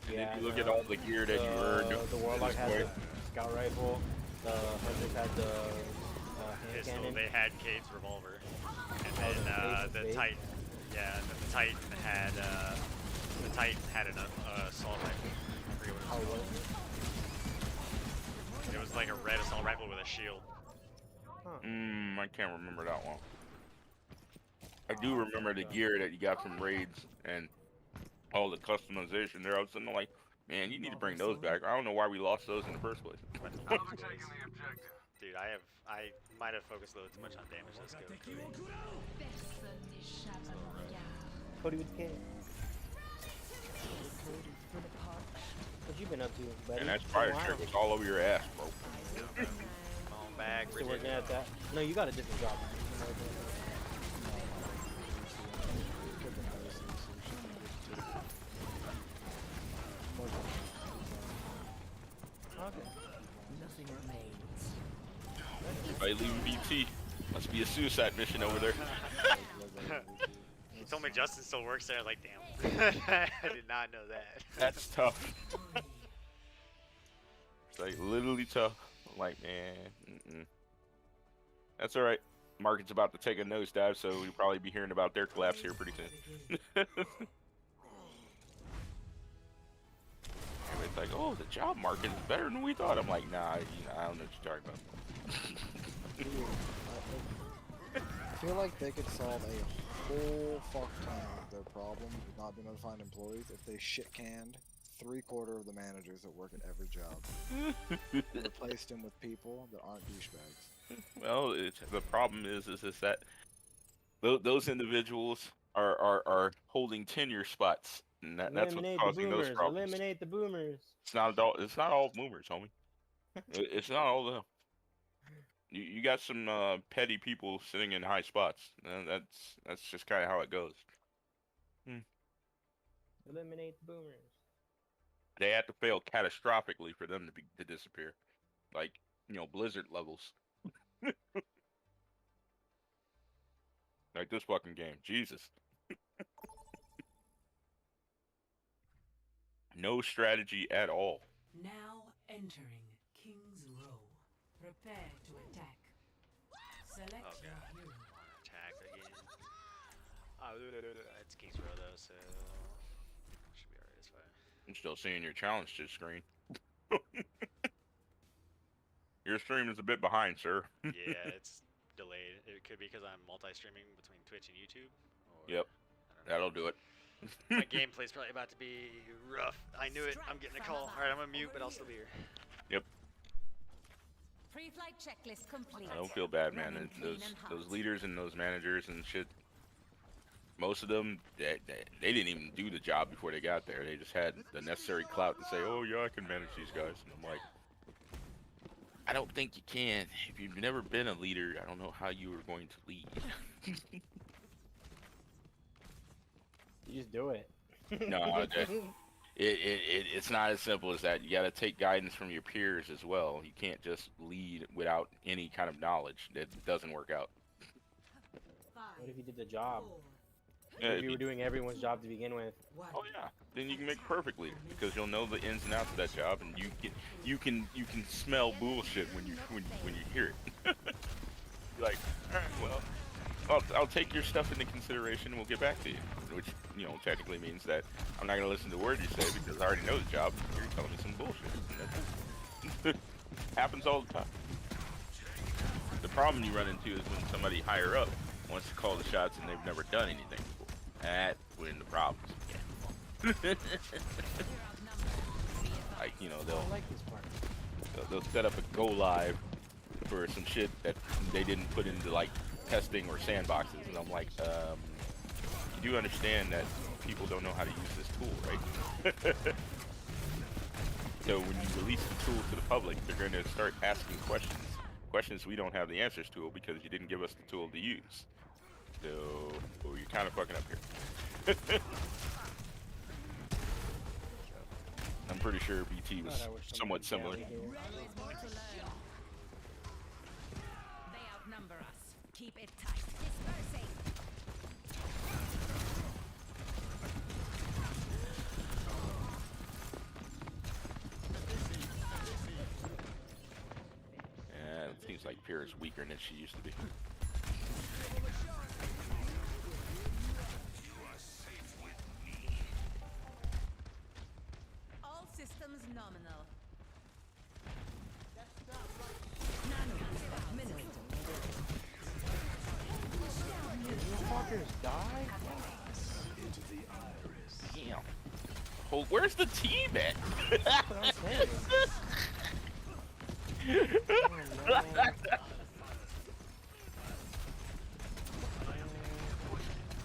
And Yeah, if you look at all the gear that you earned, the Warlock at had this the point, scout rifle, the Hunters had the hand Pistol, cannon. they had Cade's revolver, and Oh, then the the Cade's Titan, yeah, and then the Titan had an assault rifle. I forget How what it was was it? called. It was like a red assault rifle with a shield. I can't remember that one. I do remember the gear that you got from raids and all the customization there. I was sitting there like, man, you need to bring those back. I don't know why we lost those in the first place. Dude, I might have focused a little too much on damage. Let's go. Personne n'échappe à mon regard. Cody with King. What you been up to, buddy? And that fire Wow. shirt was all over your ass, bro. Come on back, Still Bridget. working at that? No, you got a different job. Okay. Nothing remains. Everybody leaving BT. Must be a suicide mission over there. He told me Justin still works there. I was like, damn. I did not know that. That's tough. It's like literally tough. I'm like, man, that's all right. Market's about to take a nosedive, so we'll probably be hearing about their collapse here pretty soon. Everybody's like, oh, the job market is better than we thought. I'm like, nah, I don't know what you're talking about. I feel like they could solve a whole fuck ton of their problem with not being able to find employees if they shit canned 3/4 of the managers that work at every job. Replaced them with people that aren't douchebags. Well, the problem is that those individuals are holding tenure spots, and that's what's Eliminate the causing those boomers. problems. Eliminate the boomers. It's not all boomers, homie. It's not all of them. You got some petty people sitting in high spots. And that's just kind of how it goes. Eliminate the boomers. They have to fail catastrophically for them to disappear, like Blizzard levels. Like this fucking game, Jesus. No strategy at all. Now entering King's Row. Prepare to attack. Select Oh, your God. hero. Attack again. It's Kings Row though, so should be alright. It's fine. I'm still seeing your challenge to screen. Your stream is a bit behind, sir. Yeah, it's delayed. It could be because I'm multi-streaming between Twitch and YouTube, or Yep, I don't know. that'll do it. My gameplay's probably about to be rough. I knew it. I'm getting a call. All right, I'm gonna mute, but I'll still be here. Yep. Pre-flight checklist complete. I don't feel bad, man. Running clean Those and hot. those leaders and those managers and shit. Most of them, they didn't even do the job before they got there. They just had the necessary clout to say, "Oh yeah, I can manage these guys." And I'm like, I don't think you can. If you've never been a leader, I don't know how you were going to lead. You just do it. No, it's not as simple as that. You got to take guidance from your peers as well. You can't just lead without any kind of knowledge. That doesn't work out. What if you did the job? Yeah, If you were doing everyone's job to begin with. oh yeah, then you can make a perfect leader because you'll know the ins and outs of that job, and you can smell bullshit when you hear it. You're like, all right, well, I'll take your stuff into consideration and we'll get back to you. Which, you know, technically means that I'm not going to listen to a word you say because I already know the job. You're telling me some bullshit. Happens all the time. The problem you run into is when somebody higher up wants to call the shots and they've never done anything before. That's when the problems begin. Like, you know, I like this part. they'll set up a go live for some shit that they didn't put into like testing or sandboxes, and I'm like, you do understand that people don't know how to use this tool, right? So when you release the tool to the public, they're going to start asking questions we don't have the answers to because you didn't give us the tool to use. So you're kind of fucking up here. I'm pretty sure BT was God, I wish somewhat somebody similar. galley here. Always more to learn. They outnumber us. Keep it tight. Dispersing. Yeah, it seems like Pyrrha's weaker than she used to be. All systems nominal. Fuckers die? Damn. Oh, where's the team at? That's what I'm saying. Oh, man.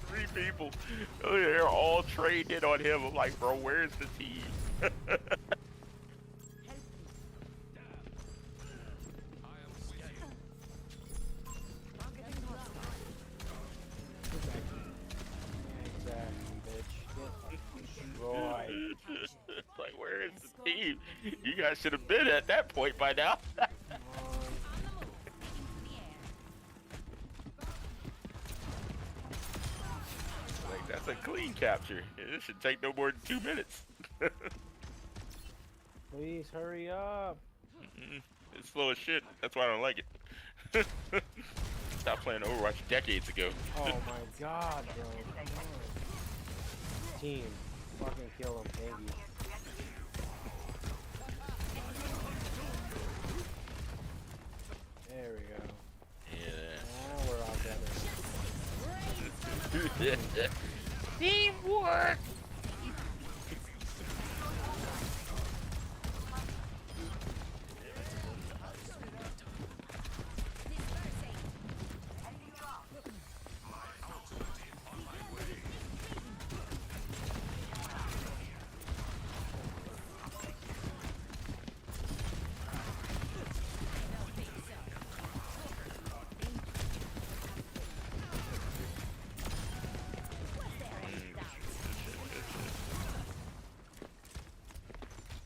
3 people. Oh, they're all trained in on him. I'm like, bro, where's the team? Exactly, bitch. Get destroyed. Like, where is the team? You guys should have been at that point by now. Come Like, that's a clean capture. This should take no more than 2 minutes. on. Please hurry up. It's slow as shit. That's why I don't like it. Stopped playing Overwatch decades ago. Oh my god, bro. Come on. Team. Fucking kill him. Thank you. There we go. Yeah. Now we're all together. Teamwork!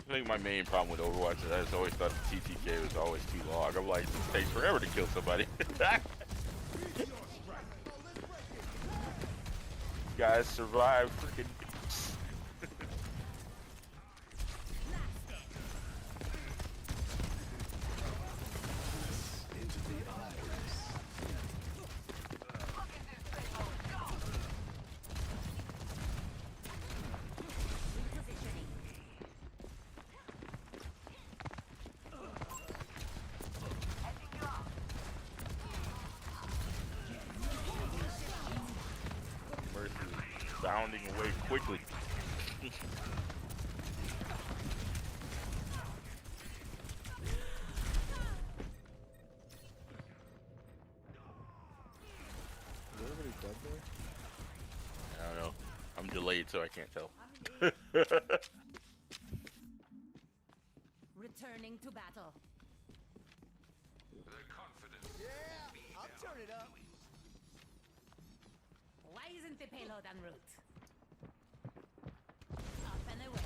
I think my main problem with Overwatch is I just always thought the TTK was always too long. I'm like, it takes forever to kill somebody. Guys survive freaking. bounding away quickly. Is everybody dead there? I don't know. I'm delayed, so I can't tell. Returning to battle. Yeah, I'll turn it up. Why isn't the payload en route? Up and away.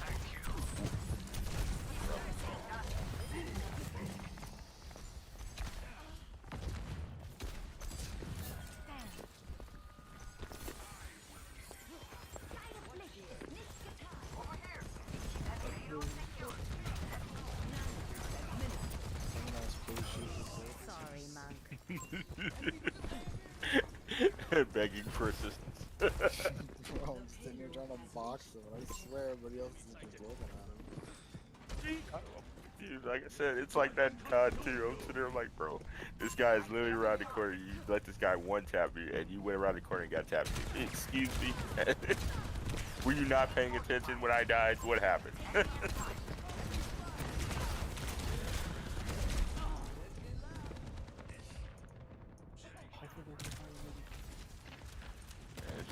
Someone else please shoot this Sorry, monk. Begging for assistance. Bro, I'm sitting here trying to box him, and I swear everybody else is just looking at him. Dude, like I said, it's like that COD too. I'm sitting there, I'm like, bro, this guy is literally around the corner. You let this guy one tap you, and you went around the corner and got tapped. Excuse me. Were you not paying attention when I died? What happened? That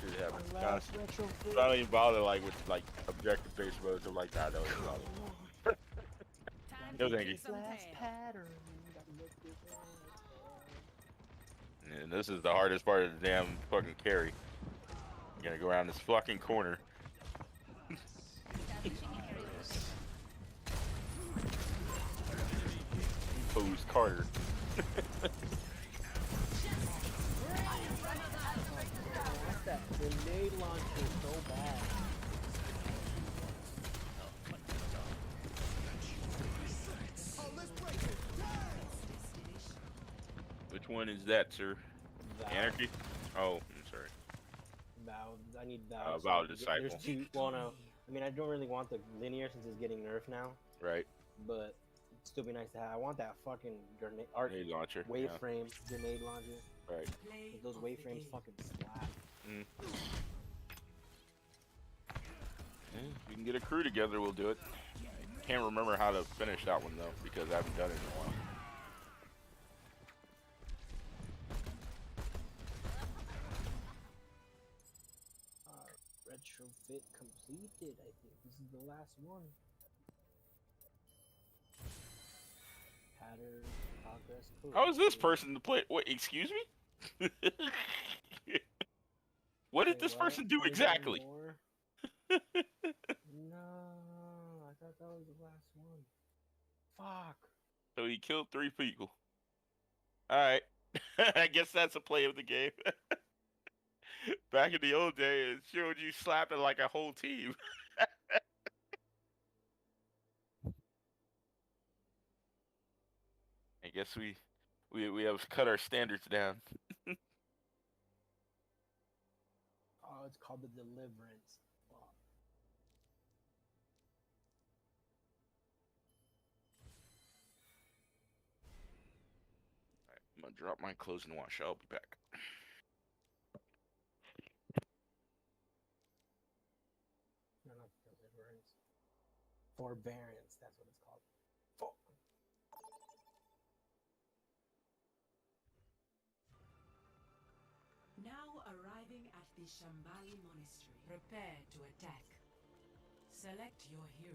shit happens constantly. So I don't even bother like with like objective based modes. I'm like, nah, don't even bother. No, thank you. And this is the hardest part of the damn fucking carry. You gotta go around this fucking corner. Pose Carter. That grenade launcher is so bad. Which one is that, sir? Val. Anarchy? Oh, I'm sorry. Val. I need Val. Val There's Disciple. two. Well, no. I mean, I don't really want the linear since it's getting nerfed now. Right. But it'd still be nice to have. I want that fucking grenade Grenade launcher. wave Yeah. frame grenade launcher. Right. Those wave frames fucking slap. Mm. Yeah, if we can get a crew together, we'll do it. Can't remember how to finish that one though, because I haven't done it in a while. Retrofit completed. I think this is the last one. Pattern progress. Cool. How is this person to play? Wait, excuse me? What did Wait, this what? person do 21 exactly? more? No, I thought that was the last one. Fuck. So he killed 3 people. Alright. I guess that's a play of the game. Back in the old days, it showed you slapping like a whole team. I guess we have cut our standards down. Oh, it's called the Deliverance. Fuck. Alright, I'm gonna drop my clothes and wash. I'll be back. No, not Deliverance. Forbearance. That's what it's called. Fuck. Now arriving at the Shambali Monastery. Prepare to attack. Select your hero.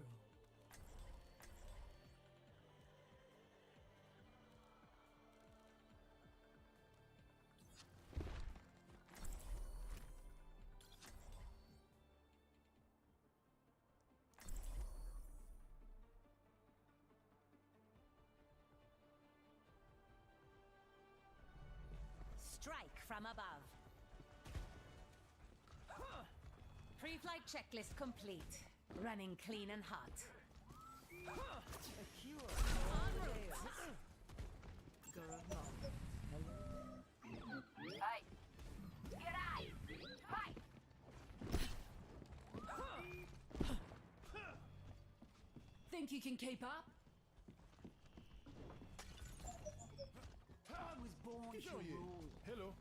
Strike from above. Pre-flight checklist complete. Running clean and hot. Think you can keep up? I was born to rule. Hello.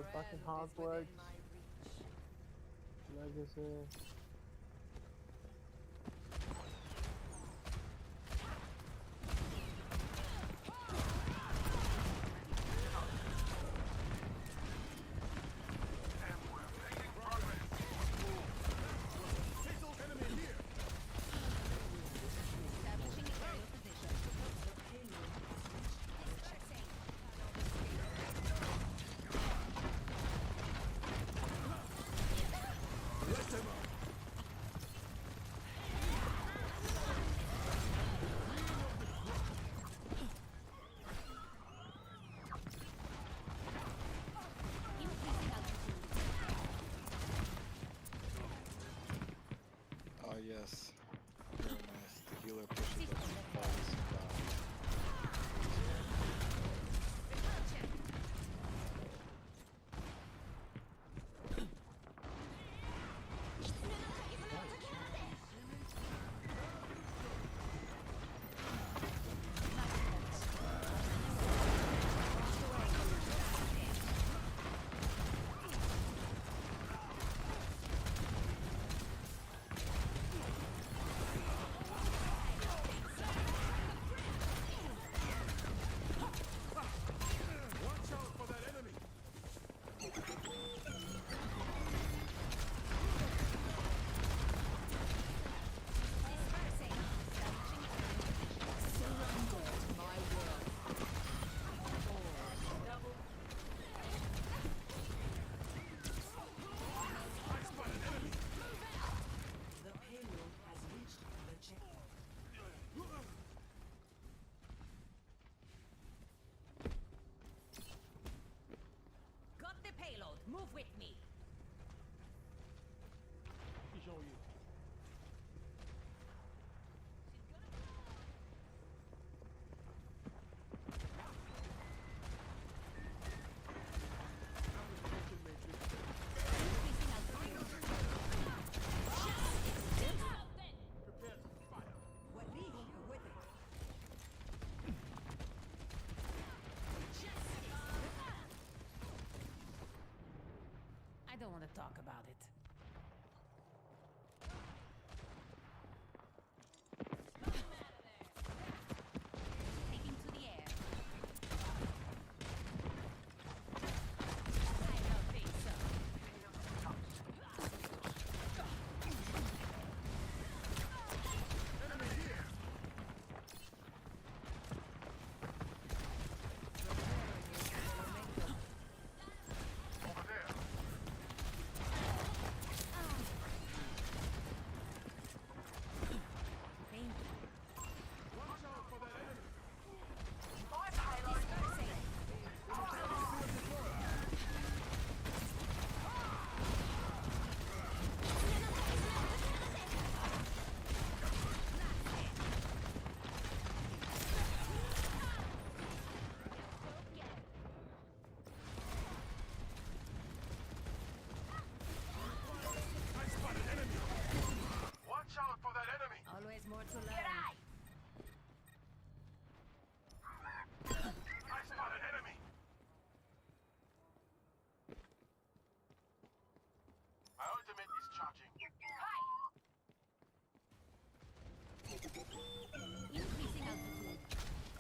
the fucking end is within Hogwarts my reach. legacy. Establishing aerial position. Dispersing. Increasing altitude. Oh yes. Very nice. The healer pushes up and falls and dies. Repulsion. Dispersing. Establishing aerial position. Surrender to my will. The payload has reached the checkpoint. Got the payload. Move with me. Increasing altitude. I don't want to talk about it. Taking to the air. I don't think so. Thank you. Dispersing. Watch out for that enemy! Always more to learn. I spot an enemy! My ultimate is charging. Increasing altitude.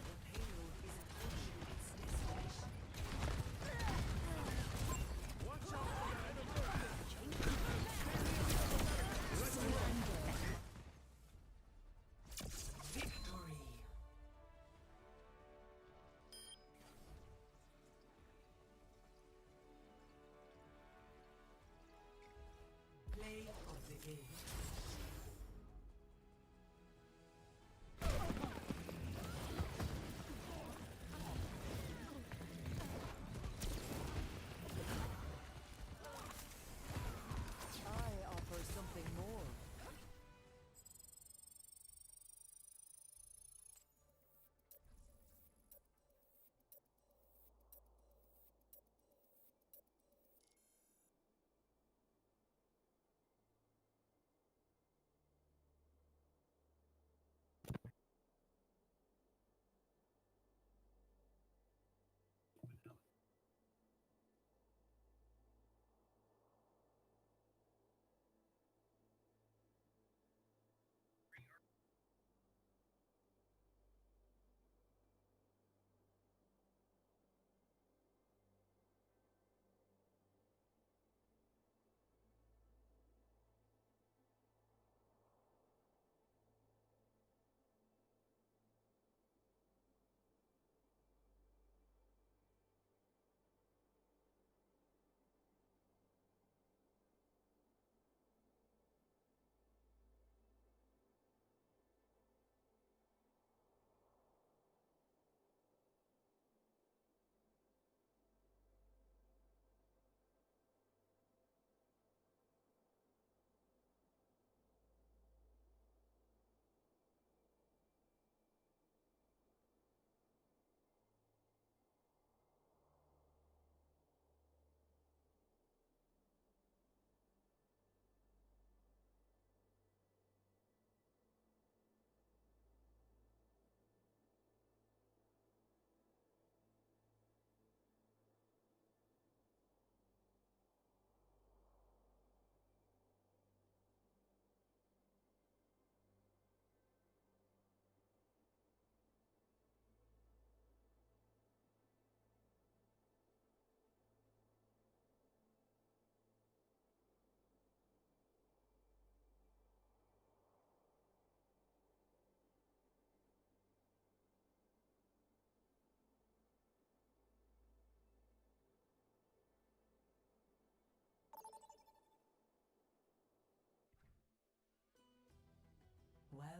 The payload is approaching its destination. Victory. Play of the game. I offer something more.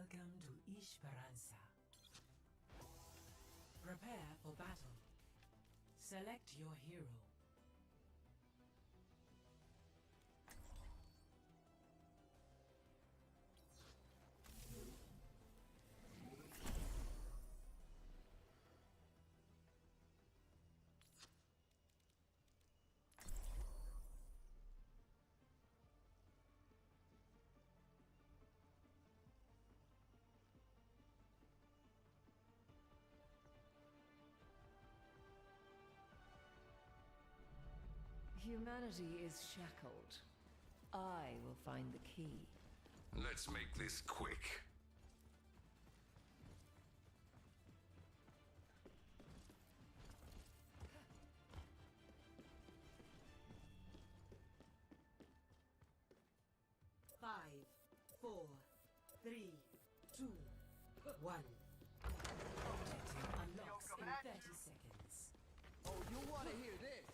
Welcome to Esperanza. Prepare for battle. Select your hero. Humanity is shackled. I will find the key. Let's make this quick. Five, four, three, two, one. Objective unlocks in 30 seconds. Oh, you want to hear this?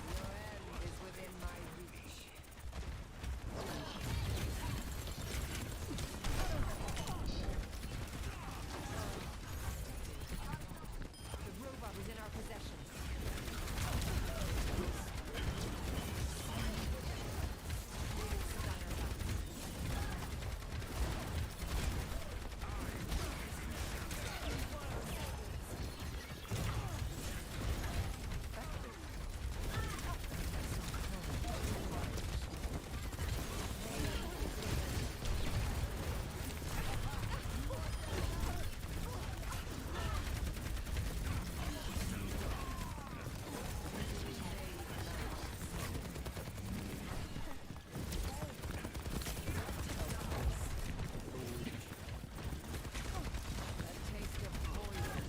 Your end is within my reach. The robot is in our possession. A taste of poison.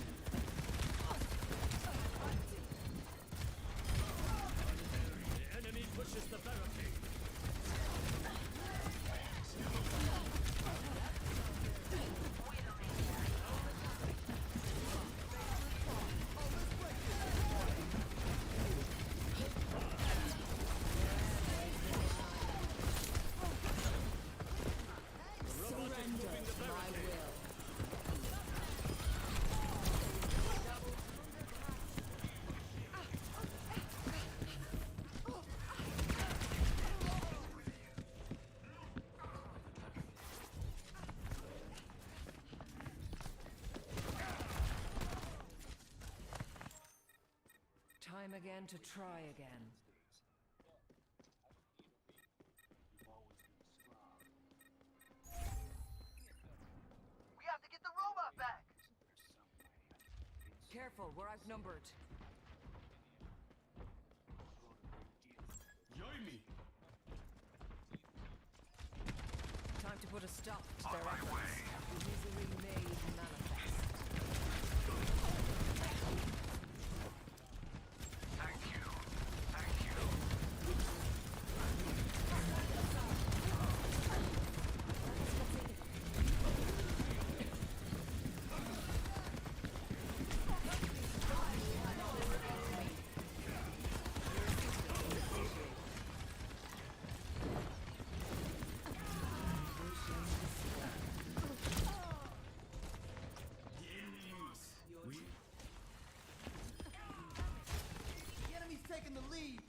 The enemy pushes the barricade. Surrender to my will. Time again to try again. We have to get the robot back. Careful, we're outnumbered. Join me. Time to put a stop to their efforts. Misery made manifest. Thank you. Thank you. The enemy's taking the lead.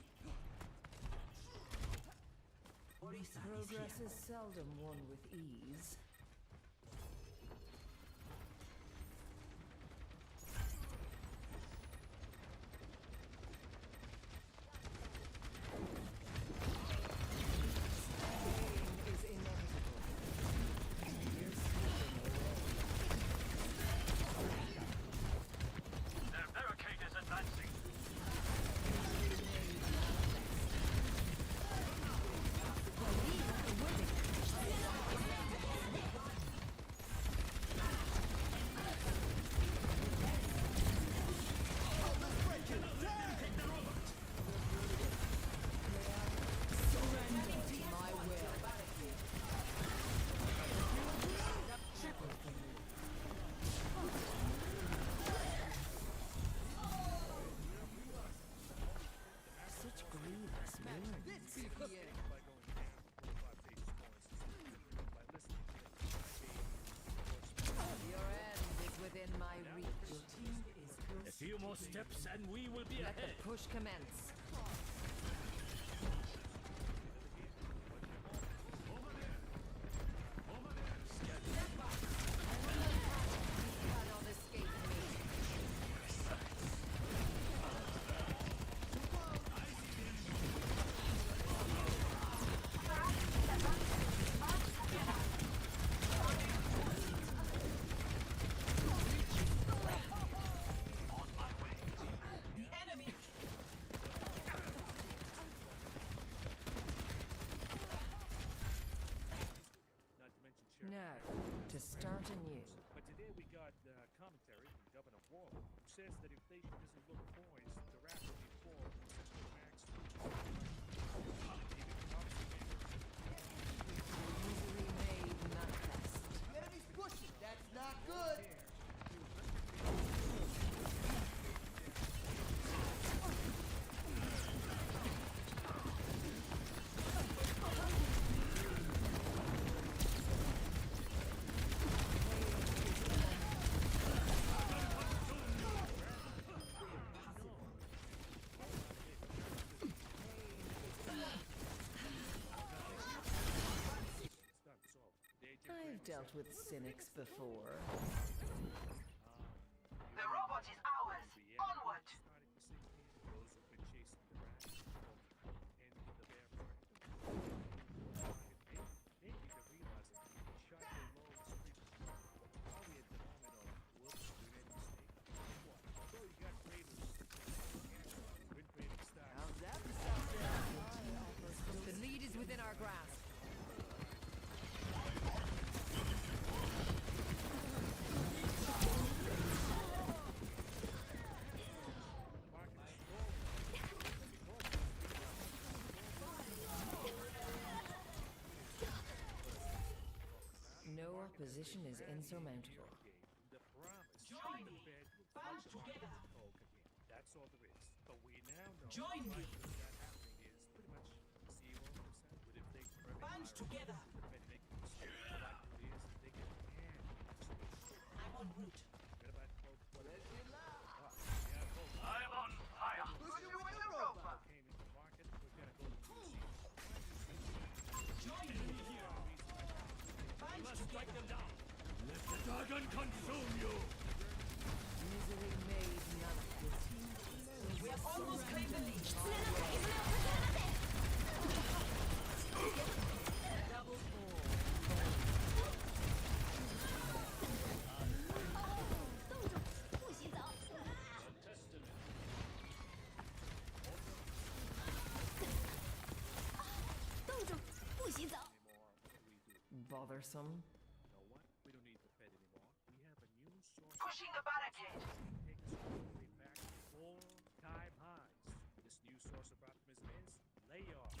Progress is seldom won with ease. Pain is inevitable. You're slipping away. Their barricade is advancing. Winning. Few more steps and we will be Let ahead. the push commence. Cannot escape me. Not to mention Sheriff. Now, to start anew. But today we got commentary from Governor Wall, who says that inflation doesn't look poised to rapidly fall from central banks. Misery made manifest. The enemy's pushing. That's not good. I've dealt with cynics before. The robot is ours. Onward. How's that for something? The lead is within our grasp. No opposition is insurmountable. The promise. Join me. Band together. That's all there is. But we now know. Join me. That happening is pretty much 0% with inflation. Band together. I'm on route. I'm on fire. Push you with the robot. Join me here. We must strike them down. Let the dragon consume you. Misery made manifest. We have almost claimed the lead. Double pull. Bothersome. You know what? We don't need the Fed anymore. We have a new source. Pushing the barricade. Take us all the way back to all-time highs. This new source of optimism is layoffs.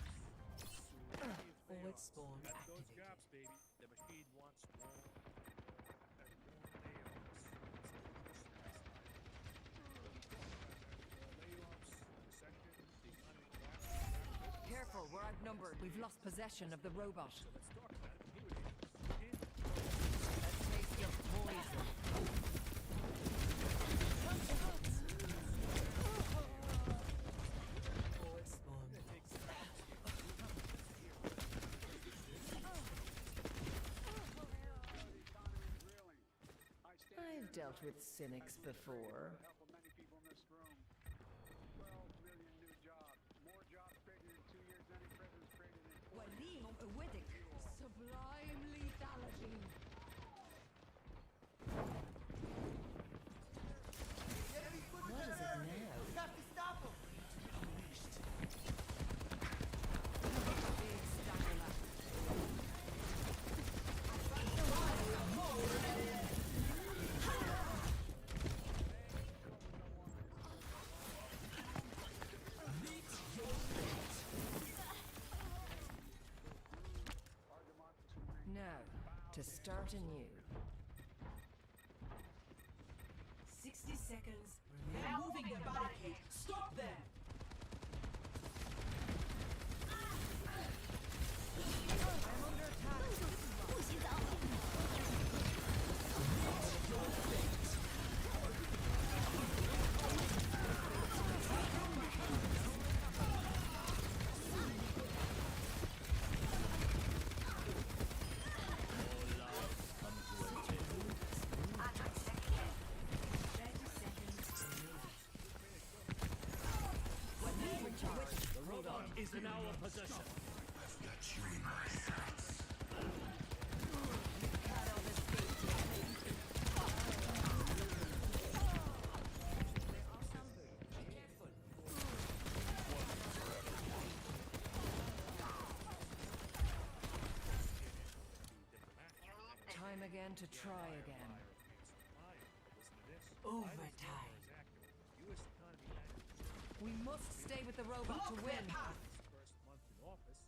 Forward spawn Got those activated. jobs, baby. The machine wants more and more layoffs. Layoffs, recession, the economy. Careful, we're outnumbered. We've lost possession of the robot. Let's talk about it. Here it is. A taste of poison. Forward spawn. I've dealt with cynics before. Walim Awedic. Sublime lethality. What is it now? We have to stop him. Big stacker left. Now, to start anew. 60 seconds. They're moving the barricade. Stop them. I'm under attack. is in our possession. Cannot escape defeat. There are some birds. Careful. Time again to try again. Overtime. We must stay with the robot to win. First month in office,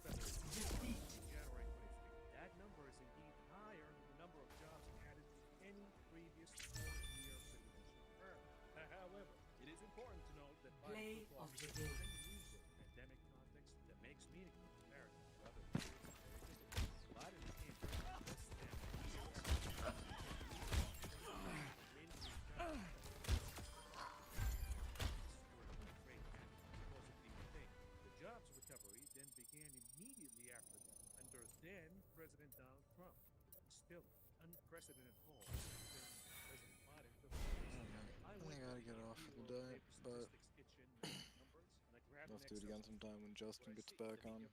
that is February January 23. That number is indeed higher than the number of jobs added to any previous 4-year presidential term. However, it is important to note that Play Biden of performed the in game. an unusual pandemic context that makes meaningful comparison to other periods of politics. Biden became president less than a year The jobs recovery then began immediately after that, under then President Donald Trump. Still, unprecedented haul. President Biden took I think I gotta get off for the day, but numbers, and I grabbed we'll have an to do it Excel again sometime when Justin gets back on.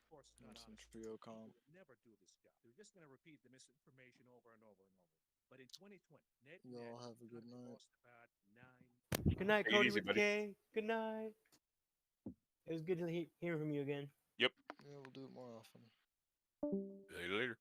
And some trio comp. never do this job. They're just going to repeat the misinformation over and over and over. But in 2020, net Y'all have a good night. lost about 9. Good night, Take it Cody easy, with buddy. K. Good night. It was good to hear from you again. Yep. Yeah, we'll do it more often. See you later.